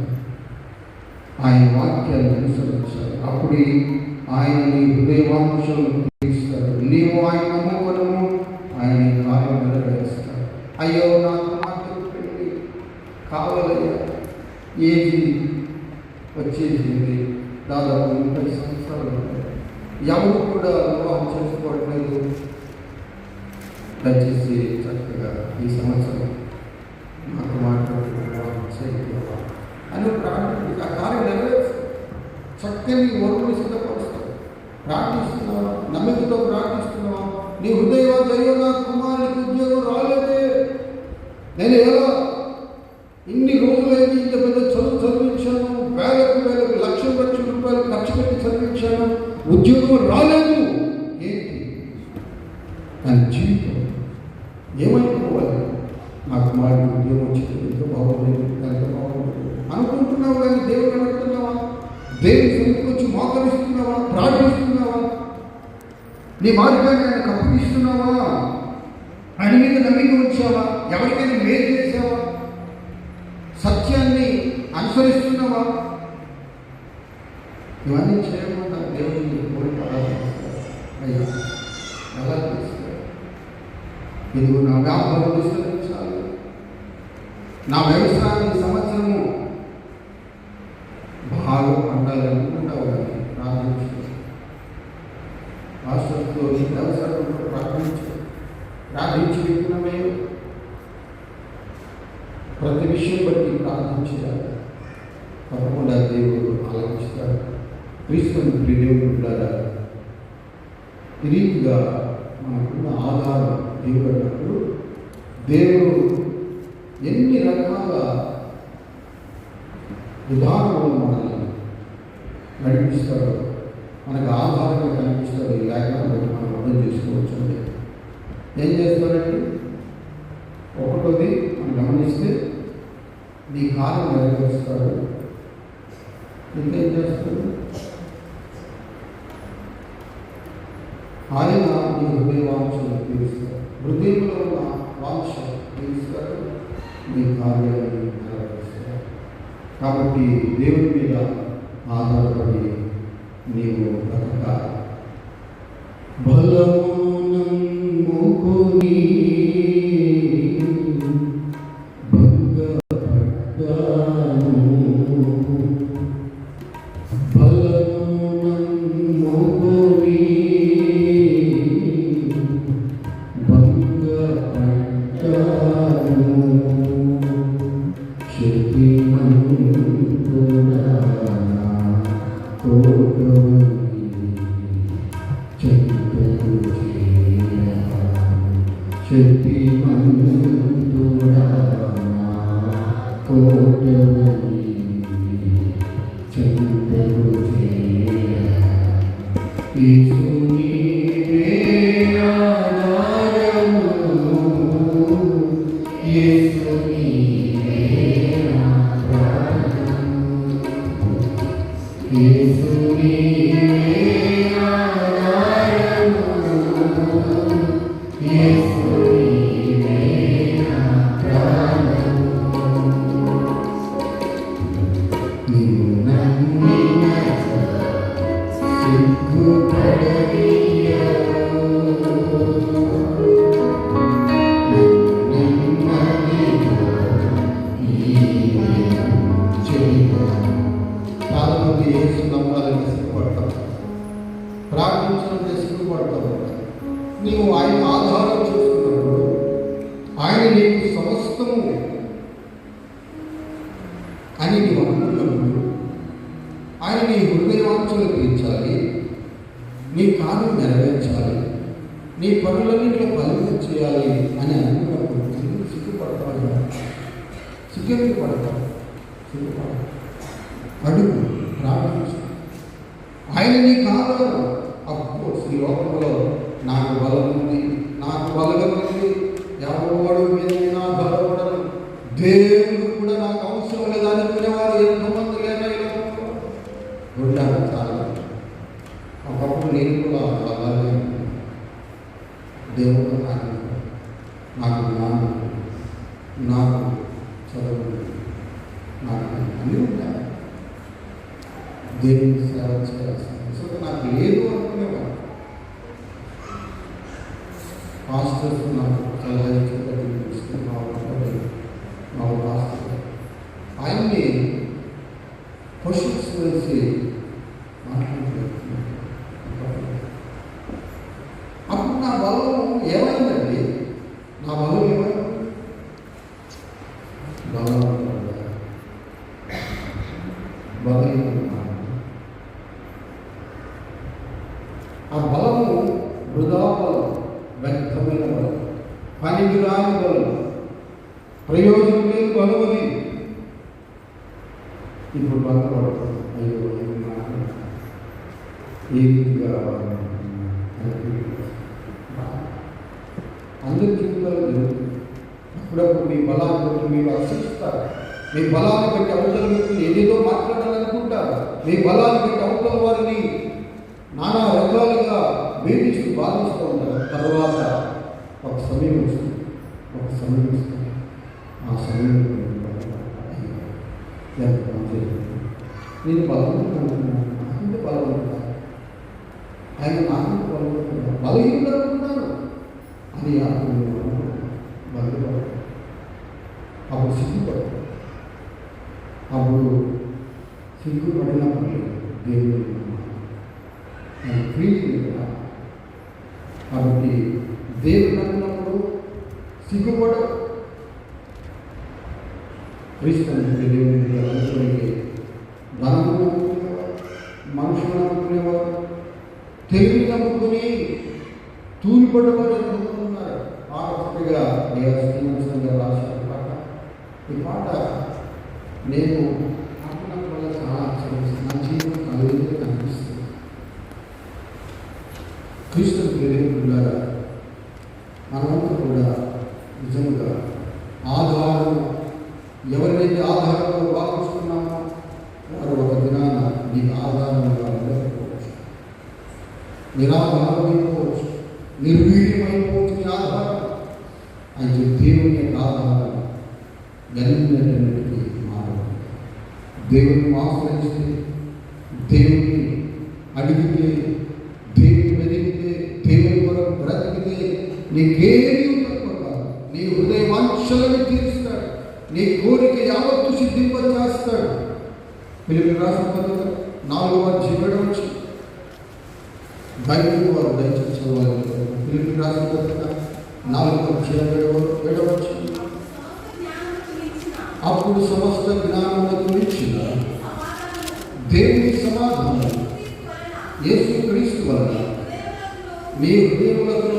ఆయన వాక్యాలను అనుసరించాలి. అప్పుడు ఆయన నీ హృదయవాంఛలను తీరుస్తాడు. నీవు ఆయన నమ్ముకొనుము, ఆయన కార్యం నెరవేరుస్తాడు. అయ్యో నాకు మాత్రం పెళ్ళి కావాలయ్యా, ఏది వచ్చేసింది, దాదాపు 30 సంవత్సరాలు ఎవరు కూడా వివాహం చేసుకోవట్లేదు. దయచేసి చక్కగా ఈ సంవత్సరం నాకు మాట్లాడుతున్నాను అని ప్రార్థన, ఆ కార్యం నెరవేరుస్తాడు. చక్కని ఓర్పుని సిద్ధపరుస్తాడు. ప్రార్థిస్తున్నావా? నమ్మికతో ప్రార్థిస్తున్నావా? నీ హృదయం అయ్యో నా కుమారునికి ఉద్యోగం రాలేదే, నేను ఎలా ఇన్ని రోజులైతే ఇంత పెద్ద చదువు చదివించాను, వేలకు లక్షల రూపాయలు ఖర్చు పెట్టి చదివించాను, ఉద్యోగం రాలేదు. ఏంటి నా జీవితం ఏమైపోవాలి? నా కుమారుడికి ఉద్యోగం వచ్చింది, ఎంతో బాగుంది, ఎంతో బాగుంది అనుకుంటున్నావు, కానీ దేవుడు అడుగుతున్నావా? దేవుని సన్నిధికి వచ్చి మోకరిస్తున్నావా? ప్రార్థిస్తున్నావా? నీ మార్గాన్ని ఆయనకు అప్పగిస్తున్నావా? ఆయన మీద నమ్మిక ఉంచావా? ఎవరికైనా మేలు చేసావా? సత్యాన్ని అనుసరిస్తున్నావా? ఇవన్నీ చేయకుండా దేవుడిని కోరిక అయ్యా ఎలా చేస్తారు? ఇదిగో నా వ్యాపారం విస్తరించాలి, నా వ్యవసాయం ఈ సంవత్సరము బాగా పండాలనుకుంటావు కానీ ప్రార్థించు. రాష్ట్రంతో నీ వ్యవసాయంలో ప్రార్థించి విత్తనమే ప్రతి విషయం బట్టి ప్రార్థించాలి. తప్పకుండా దేవుడు ఆలోచిస్తాడు. క్రీస్తుని దేవుడు ఉంటారా? ఈ రీతిగా మనకున్న ఆధారం దేవుడు అన్నప్పుడు దేవుడు ఎన్ని రకాల విధానంలో మనల్ని నడిపిస్తాడో, మనకు ఆధారంగా కనిపిస్తాడో ఈ లేఖనాన్ని బట్టి మనం అర్థం చేసుకోవచ్చు. ఏం చేస్తాడంటే, ఒకటోది మనం గమనిస్తే నీ కాలం నెరవేరుస్తాడు. ఇంకేం చేస్తాడు? ఆయన నీ హృదయ వాంఛను తీరుస్తాడు. హృదయంలో ఉన్న వాంఛ తీరుస్తాడు, నీ కార్యాలను నెరవేరుస్తాడు. కాబట్టి దేవుని మీద ఆధారపడి నీవు బ్రతకాలి. బలమునమ్ముకొని భంగపడ్డాను, బలమునమ్ముకొని భంగపడ్డాను, శక్తిమంతుడా కోటవని చెంతకు చేరా, శక్తిమంతుడా కోటవని చెంతకు చేరా. యేసు నీవే ఆధారము, యేసు నీవే ఆధారము, యేసు నీవే ఆధారము, యేసు నీవే ఆధారము. నీవు నమ్మిన సిగ్గుపడనీయవు, చాలా మంది యేసు నమ్మాలని సిగ్గుపడతారు, ప్రార్థించాలంటే సిగ్గుపడతారు. నీవు ఆయన ఆధారం చేసుకున్నప్పుడు ఆయన నీకు సమస్తము అని నీవు అనుకున్నప్పుడు ఆయన నీ హృదయవాంఛలు తీర్చాలి, నీ కార్యం నెరవేర్చాలి, నీ పనులన్నింటిలో ఫలితం చేయాలి అని అనుకున్నప్పుడు సిగ్గుపడతాడు. సిగ్గెందుకు పడతాడు? సిగ్గుపడతాడు. అడుగు, ప్రార్థించు. ఆయన నీ కాదు. అప్పుడు ఈ లోకంలో నాకు బలం ఉంది, నాకు బలగం ఉంది, ఎవరు మీద నేను ఆధారపడను, దేవుడు కూడా నాకు అవసరం లేదు అనుకునేవారు ఎంతోమంది లేని ఉంటారు. చాలా ఒకప్పుడు నేను కూడా అలాగే దేవుడు నాకు జ్ఞానం, నాకు చదువు, నాకు అన్నీ ఉంటాయి, దేవుని సేవ చేయాల్సింది నాకు లేదు అనుకునేవాడు. పాస్టర్స్ నాకు సలహా మా పాస్టర్ ఆయన్ని క్వశ్చన్స్ వేసి మాట్లాడుతున్నారు. అప్పుడు నా బలం ఏమైందండి? నా బలం ఏమైంది? బలం ఆ బలము వృధా బలం, వ్యర్థమైన బలం, పనికిరాని బలం, ప్రయోజనం లేదు బలం. అది ఇప్పుడు బాధపడుతుంది. అయ్యో ఏ రీతిగా అందరి జీవితాలు జరుగుతుంది. అప్పుడప్పుడు మీ బలాన్ని బట్టి మీరు అసహిస్తారు. మీ బలాన్ని బట్టి అవతల వ్యక్తులు ఏదేదో మాట్లాడాలనుకుంటారు. మీ బలాన్ని బట్టి అవతల వారిని నానా రకాలుగా వేధిస్తూ బాధిస్తూ ఉంటారు. తర్వాత ఒక సమయం వస్తుంది, ఆ సమయంలో నేను బలవంతుడు ఆయన నాకు బలహీనుడు అనుకున్నాను అని బలపడతాడు. అప్పుడు సిగ్గుపడినప్పుడు దేవుడు ఫీలింగ్ కదా. కాబట్టి దేవుడు నమ్మినప్పుడు సిగ్గుపడ క్రీస్తుని దేవునికి ధనము నమ్ముకునేవారు, మనుషులు నమ్ముకునేవారు, తెలివి నమ్ముకుని తూలిపడ్డవారు నమ్ముకున్నారు. ఆఖరిగా దేవస్థానంగా రాసిన పాట. ఈ పాట నేను అనుకున్నప్పుడు వల్ల చాలా ఆశ్చర్యస్తుంది. నా జీవితం కలిగి కనిపిస్తుంది. క్రీస్తుని ప్రేరేపులారా మనమంతా కూడా నిజంగా ఆధారం ఎవరినైతే ఆధారంలో భావిస్తున్నామో వారు ఒక దినాన నీకు ఆధారంగా ఉండకపోవచ్చు, నిరాధారమైపోవచ్చు, నిర్వీర్యమైపోవచ్చు నీ ఆధారం. అయితే దేవుని ఆధారం గణించినటువంటి మానవుడు. దేవుని ఆశ్రయిస్తే, దేవుని అడిగితే, దేవుని వెలిగితే, దేవుని కొరకు బ్రతికితే నీకేమీ తక్కువ కాదు. నీ హృదయ వాంఛలను తీరుస్తాడు, నీ కోరిక యావత్తు సిద్ధింపచేస్తాడు. ఫిలిప్పీయులకు రాసిన పత్రిక 4:7 బైబిల్ వారు దయచేసి చదవాలి. ఫిలిప్పీయులకు రాసిన పత్రిక 4:7 అప్పుడు సమస్త జ్ఞానములకు మించిన దేవుని సమాధానం యేసుక్రీస్తు వలన మీ హృదయములకు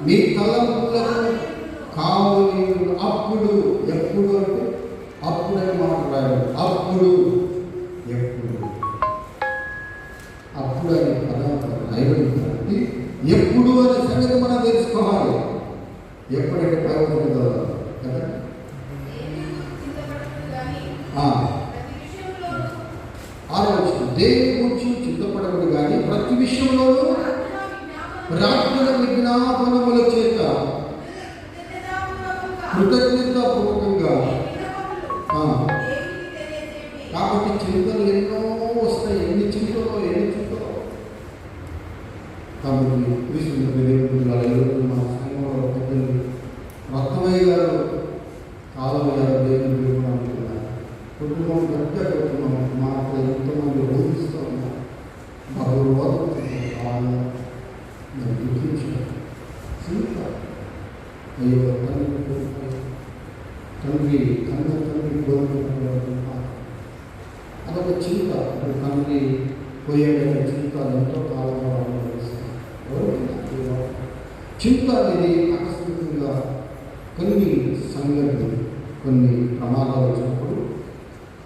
మీ తలంపులకు కావలి. అప్పుడు ఎప్పుడు అంటే అప్పుడని మాట్లాడారు. అప్పుడు ఎప్పుడు అప్పుడు అని పదం రాయబడింది. ఎప్పుడు అనే సంగతి మనం తెలుసుకోవాలి. ఎప్పుడంటే పర్వతం కదా. దేవుని గురించి చింతపడవుడు కానీ ప్రతి విషయంలోనూ ప్రార్థన విజ్ఞాపనముల చేత కృతజ్ఞతాపూర్వకంగా. కాబట్టి చింతలు ఎన్నో వస్తాయి. ఎన్ని చింతలో. కాబట్టి క్రీస్తు మన సంఘంలో పెద్దలు రత్నమయ్య గారు, కాలమయ్య గారు దేవుని అనుకున్నారు. కుటుంబం గట్టిగా కుటుంబం మాకు ఎంతోమంది బోధిస్తూ ఉన్నారు. భగవద్గీత గుర్తించారు. చింత అయ్యో తండ్రి అదొక చింత. తండ్రి పోయేట చింత ఎంతో కాలంగా చింత అనేది ఆకస్మికంగా కొన్ని సంఘటనలు, కొన్ని ప్రమాదాలు వచ్చినప్పుడు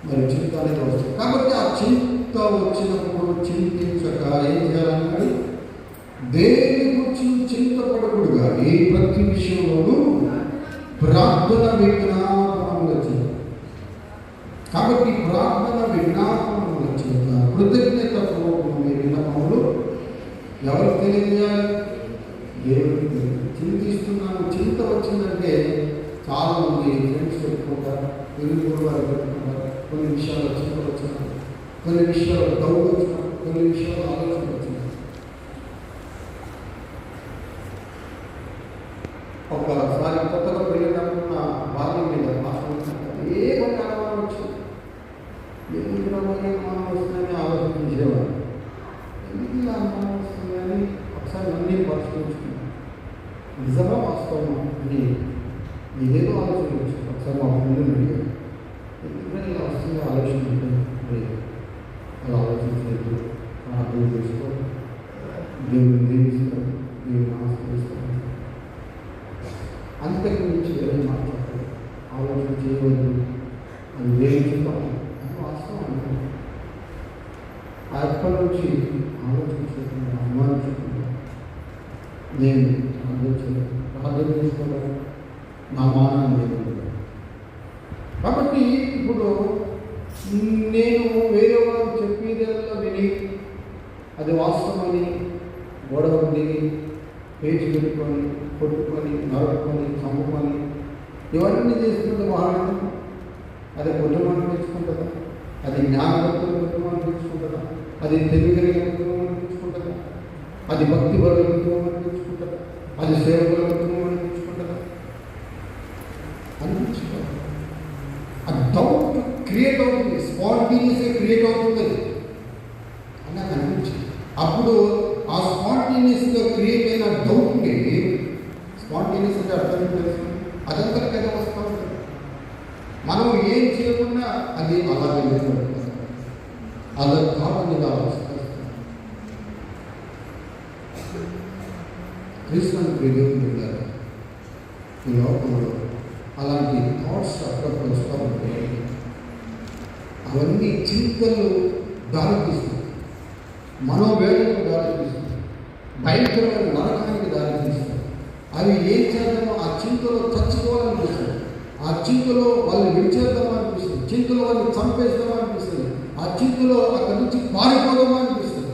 మరి చింత అనేది వస్తుంది. కాబట్టి ఆ చింత వచ్చినప్పుడు చింతించక ఏం చేయాలన్నది దేని గురించి చింతపడకూడదు కానీ ప్రతి విషయంలోనూ ప్రార్థన విజ్ఞాపనముల చేత. కాబట్టి ప్రార్థన విజ్ఞాపనముల చేత కృతజ్ఞతాపూర్వకమైన విన్నపములు ఎవరికి తెలియజేయాలి? దేవుడికి. చింతిస్తున్నాను, చింత వచ్చిందంటే చాలామంది ఫ్రెండ్స్ పెట్టుకుంటారు, వెలుగురు వారు పెట్టుకుంటారు. కొన్ని విషయాలు చింత వచ్చినారు, కొన్ని విషయాలు డౌట్ వచ్చినారు, కొన్ని విషయాలు ఆలోచన వచ్చినారు. ఒకసారి కొత్తగా పెళ్ళినప్పుడు నా భార్య మీద మాట్లాడుతుంటారు. ఏ కొన్ని అనుమానం వచ్చింది, ఎందుకు అనుమానం వస్తుందని ఆలోచించేవారు. ఎందుకు ఇలా అనుమానం వస్తుంది అని ఒకసారి అన్నీ పరిశీలించుకున్నాను. నిజమా వాస్తవమా అని ఇదేదో ఆలోచించవచ్చు. ఒకసారి మా ఫ్రెండ్ని అడిగాను, ఎందుకంటే ఇలా వస్తుంది ఆలోచించుకుంటే అలా ఆలోచించలేదు. అర్థం చేసుకో, దేవుని దేవిస్తాడు, దేవుని ఆశ్రయిస్తాడు. అంతకు మించి ఏం మాట్లాడదు, ఆలోచన చేయవద్దు, అది వేయించుతాం అని వాస్తవం అనుకుంటాం. అప్పటి నుంచి ఆలోచించకుండా అనుమానించకుండా నేను ప్రార్థన చేసుకోవడం నా మానం లేదు. కాబట్టి ఇప్పుడు నేను వేరే వాళ్ళు చెప్పేదల్లా విని అది వాస్తవమని గొడవ పేచి పెట్టుకొని కొట్టుకొని నరుక్కొని చంపుకొని ఇవన్నీ చేస్తుంది వాహనం. అది కుటుంబాన్ని పెంచుకుంటుందా? అది జ్ఞానవంతుల కుటుంబాన్ని పెంచుకుంటుందా? అది తెలివిగలిగిన కుటుంబాన్ని పెంచుకుంటుందా? అది భక్తి బల కుటుంబాన్ని పెంచుకుంటుందా? అది సేవకుల కుటుంబాన్ని పెంచుకుంటుందా? అనిపించుకోవాలి. ఆ డౌట్ క్రియేట్ అవుతుంది, స్పాంటేనియస్గా క్రియేట్ అవుతుంది. అది నాకు అనిపించింది. అప్పుడు ఆ స్పాంటేనియస్గా క్రియేట్ అయిన డౌట్ని, స్పాంటేనియస్ అంటే అర్థం తెలుసు, అదంతటికైనా వస్తూ ఉంటుంది. మనం ఏం చేయకుండా అది అలాగే నిలబడుతుంది. అలా కావాలని వస్తుంది. క్రీస్తుని దేవుని పెట్టారు. ఈ లోకంలో అలాంటి థాట్స్ అప్పుడప్పుడు వస్తూ ఉంటాయి. అవన్నీ చింతలు దారితీస్తాయి, మనోవేదనకు దారితీస్తాయి, భయంకరమైన నరకానికి దారితీస్తాయి. అవి ఏం చేద్దామో ఆ చింతలో చచ్చిపోవాలనిపిస్తుంది, ఆ చింతలో వాళ్ళు విడిచేద్దామో అనిపిస్తుంది, చింతలో వాళ్ళని చంపేద్దామో అనిపిస్తుంది, ఆ చింతలో అక్కడి నుంచి పారిపోదామో అనిపిస్తుంది.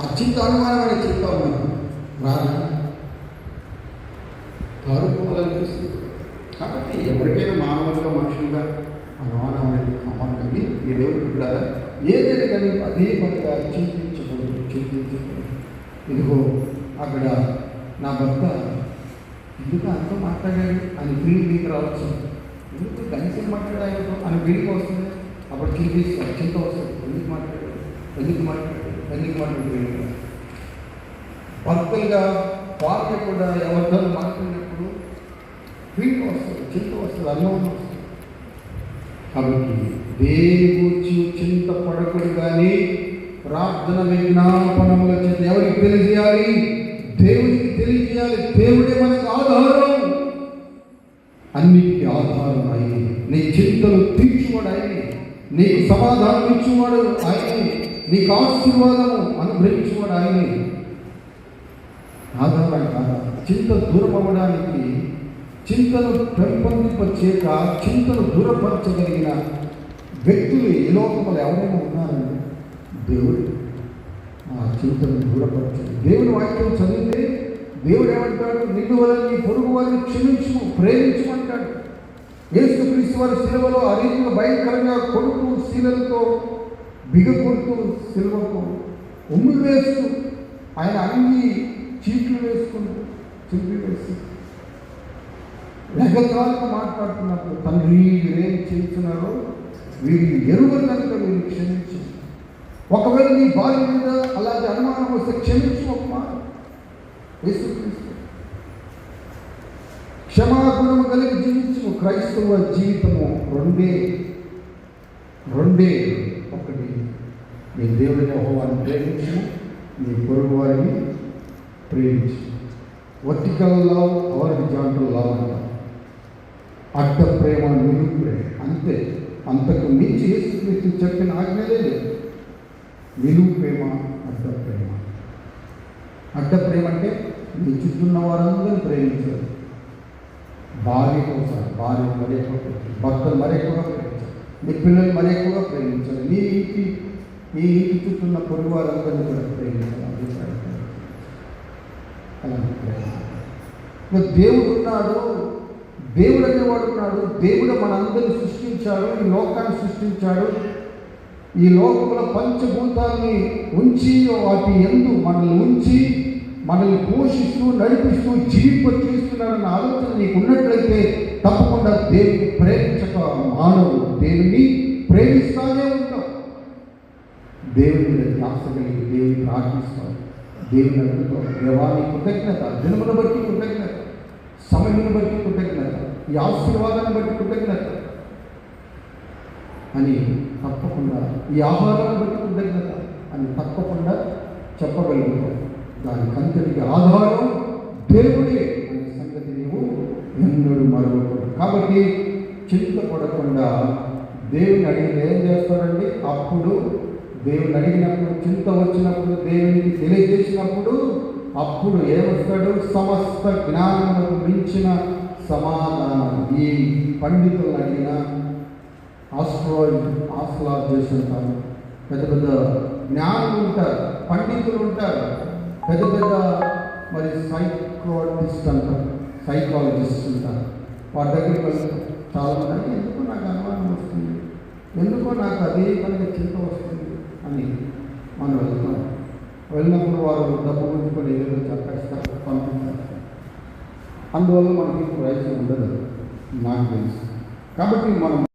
ఆ చింత అనుమానమైన చింత ఉన్నాను రాదా పారిపోవాలనిపిస్తుంది. కాబట్టి ఎవరికైనా మానవులుగా మనుషులుగా అనుమానం అనేది కావాలి. కానీ ఈ దేవుడు కూడా ఏదైనా కానీ అదే పనిగా చింతించకూడదు. ఇదిగో అక్కడ నా భర్త ఎందుకు అంతా మాట్లాడాడు అని ఫీల్ మీకు రావచ్చు. ఎందుకు కనీసం మాట్లాడాడు అని ఫీలింగ్ వస్తుంది. అప్పుడు చింత వస్తుంది. ఎందుకు మాట్లాడాడు భక్తులుగా వాక్య కూడా ఎవరితో మాట్లాడినప్పుడు ఫీలింగ్ వస్తుంది, చింత వస్తుంది, అనుభవం వస్తుంది. కాబట్టి దేవుడు చింత పడకూడదు. కానీ ప్రార్థన విజ్ఞాపనముల చేత ఎవరికి తెలియజేయాలి? దేవుడికి తెలియజేయాలి. దేవుడే మనకు ఆధారం, అన్నిటికీ ఆధారం ఆయన. నీ చింతలు తీర్చువాడు ఆయన, నీకు సమాధానం ఇచ్చేవాడు ఆయన, నీకు ఆశీర్వాదము అనుగ్రహించేవాడు ఆయన. ఆధారం కాదా? చింత దూరం అవ్వడానికి, చింతను పెంపొందింపచేక చింతను దూరపరచగలిగిన వ్యక్తులు ఈ లోకంలో ఎవరైనా ఉన్నారండి? దేవుడు ఆ చింతను దూరపరచాడు. దేవుని వాక్యం చదివితే దేవుడు ఏమంటాడు? నిన్ను వల్ల నీ పొరుగు వారిని క్షమించు, ప్రేమించమంటాడు. యేసుక్రీస్తు వారి శిలువలో ఆ రీతిలో భయంకరంగా కొడుతూ, శీలలతో బిగకొడుతూ, శిలువకు ఉమ్మి వేస్తూ, ఆయన అన్ని చీట్లు వేసుకుంటూ, చింపి వేస్తూ ఎగతాళిగా మాట్లాడుతున్నప్పుడు, తండ్రి వీరేం చేస్తున్నారో వీరిని ఎరుగరు కనుక వీరిని క్షమించు. ఒకవేళ నీ భార్య మీద అలాంటి అనుమానం వస్తే క్షమించు. ఒక మాట యేసుక్రీస్తు క్షమాగుణము కలిగి జీవించు. క్రైస్తవ జీవితము రెండే. ఒకటి, నీ దేవుడిని యెహోవాను ప్రేమించు, నీ పొరుగు వారిని ప్రేమించు. వర్టికల్ లవ్, హారిజాంటల్ లవ్ అంటారు. అడ్డ ప్రేమ, నిలువు ప్రేమ, అంతే. అంతకు మించి యేసుక్రీస్తు చెప్పిన ఆజ్ఞలే లేదు. నిలువు ప్రేమ, అడ్డ ప్రేమ. అడ్డ ప్రేమ అంటే నీ చుట్టూన్న వారందరూ ప్రేమించారు. భార్య కోసం భార్య మరీ ఎక్కువ ప్రేమించాలి, భర్తలు మరీ ఎక్కువగా ప్రేమించాలి, నీ పిల్లలు మరీ ఎక్కువగా ప్రేమించాలి, నీ ఇంటి చుట్టూన్న పొరుగు వారందరినీ కూడా ప్రేమించాలి. అలాంటి ప్రేమ. దేవుడు ఉన్నాడు, దేవుడు అనేవాడు ఉన్నాడు. దేవుడు మనందరినీ సృష్టించాడు, ఈ లోకాన్ని సృష్టించాడు. ఈ లోకంలో పంచభూతాన్ని ఉంచి వాటి యందు మనల్ని ఉంచి మనల్ని పోషిస్తూ, నడిపిస్తూ, జీవింపచేస్తున్నాడన్న ఆలోచన నీకు ఉన్నట్లయితే తప్పకుండా దేవుని ప్రేమించక మానవుడు దేవుని ప్రేమిస్తానే ఉంటాం. దేవుని మీద ధ్యాస కలిగి దేవుని ప్రార్థిస్తాం, దేవుని అడుగుతాం. దేవానికి కృతజ్ఞత, దినమును బట్టి కృతజ్ఞత, సమయమును బట్టి కృతజ్ఞత, ఈ ఆశీర్వాదాన్ని బట్టి కృతజ్ఞత అని తప్పకుండా, ఈ ఆహారాన్ని బట్టి కృతజ్ఞత అని తప్పకుండా చెప్పగలుగుతాం. దానికంతటికి ఆధారం దేవుడే అనే సంగతి నీవు ఎన్నడూ మరవకూడదు. కాబట్టి చింతపడకుండా దేవుని అడిగిన ఏం చేస్తాడండి? అప్పుడు దేవుని అడిగినప్పుడు, చింత వచ్చినప్పుడు, దేవునికి తెలియజేసినప్పుడు అప్పుడు ఏమొస్తాడు? సమస్త జ్ఞానములకు మించిన సమాధానం. ఈ పండితులను అడిగిన ఆస్ట్రాలజర్స్ అంటారు, పెద్ద పెద్ద జ్ఞానులు ఉంటారు, పండితులు ఉంటారు, పెద్ద పెద్ద మరి సైకాలజిస్ట్ అంటారు, సైకాలజిస్ట్ అంటారు. వారి దగ్గరికి వెళ్తాం. చాలామంది ఎందుకో నాకు అనుమానం వస్తుంది, ఎందుకో నాకు అదే పనిగా చింత వస్తుంది అని మనం వెళ్తాం. వెళ్ళినప్పుడు వారు డబ్బు గుంజుకొని ఏదో చెప్పేస్తారు, పంపిస్తారు. అందువల్ల మనకి ప్రైజ్ ఉండదు నాకు తెలుసు. కాబట్టి మనం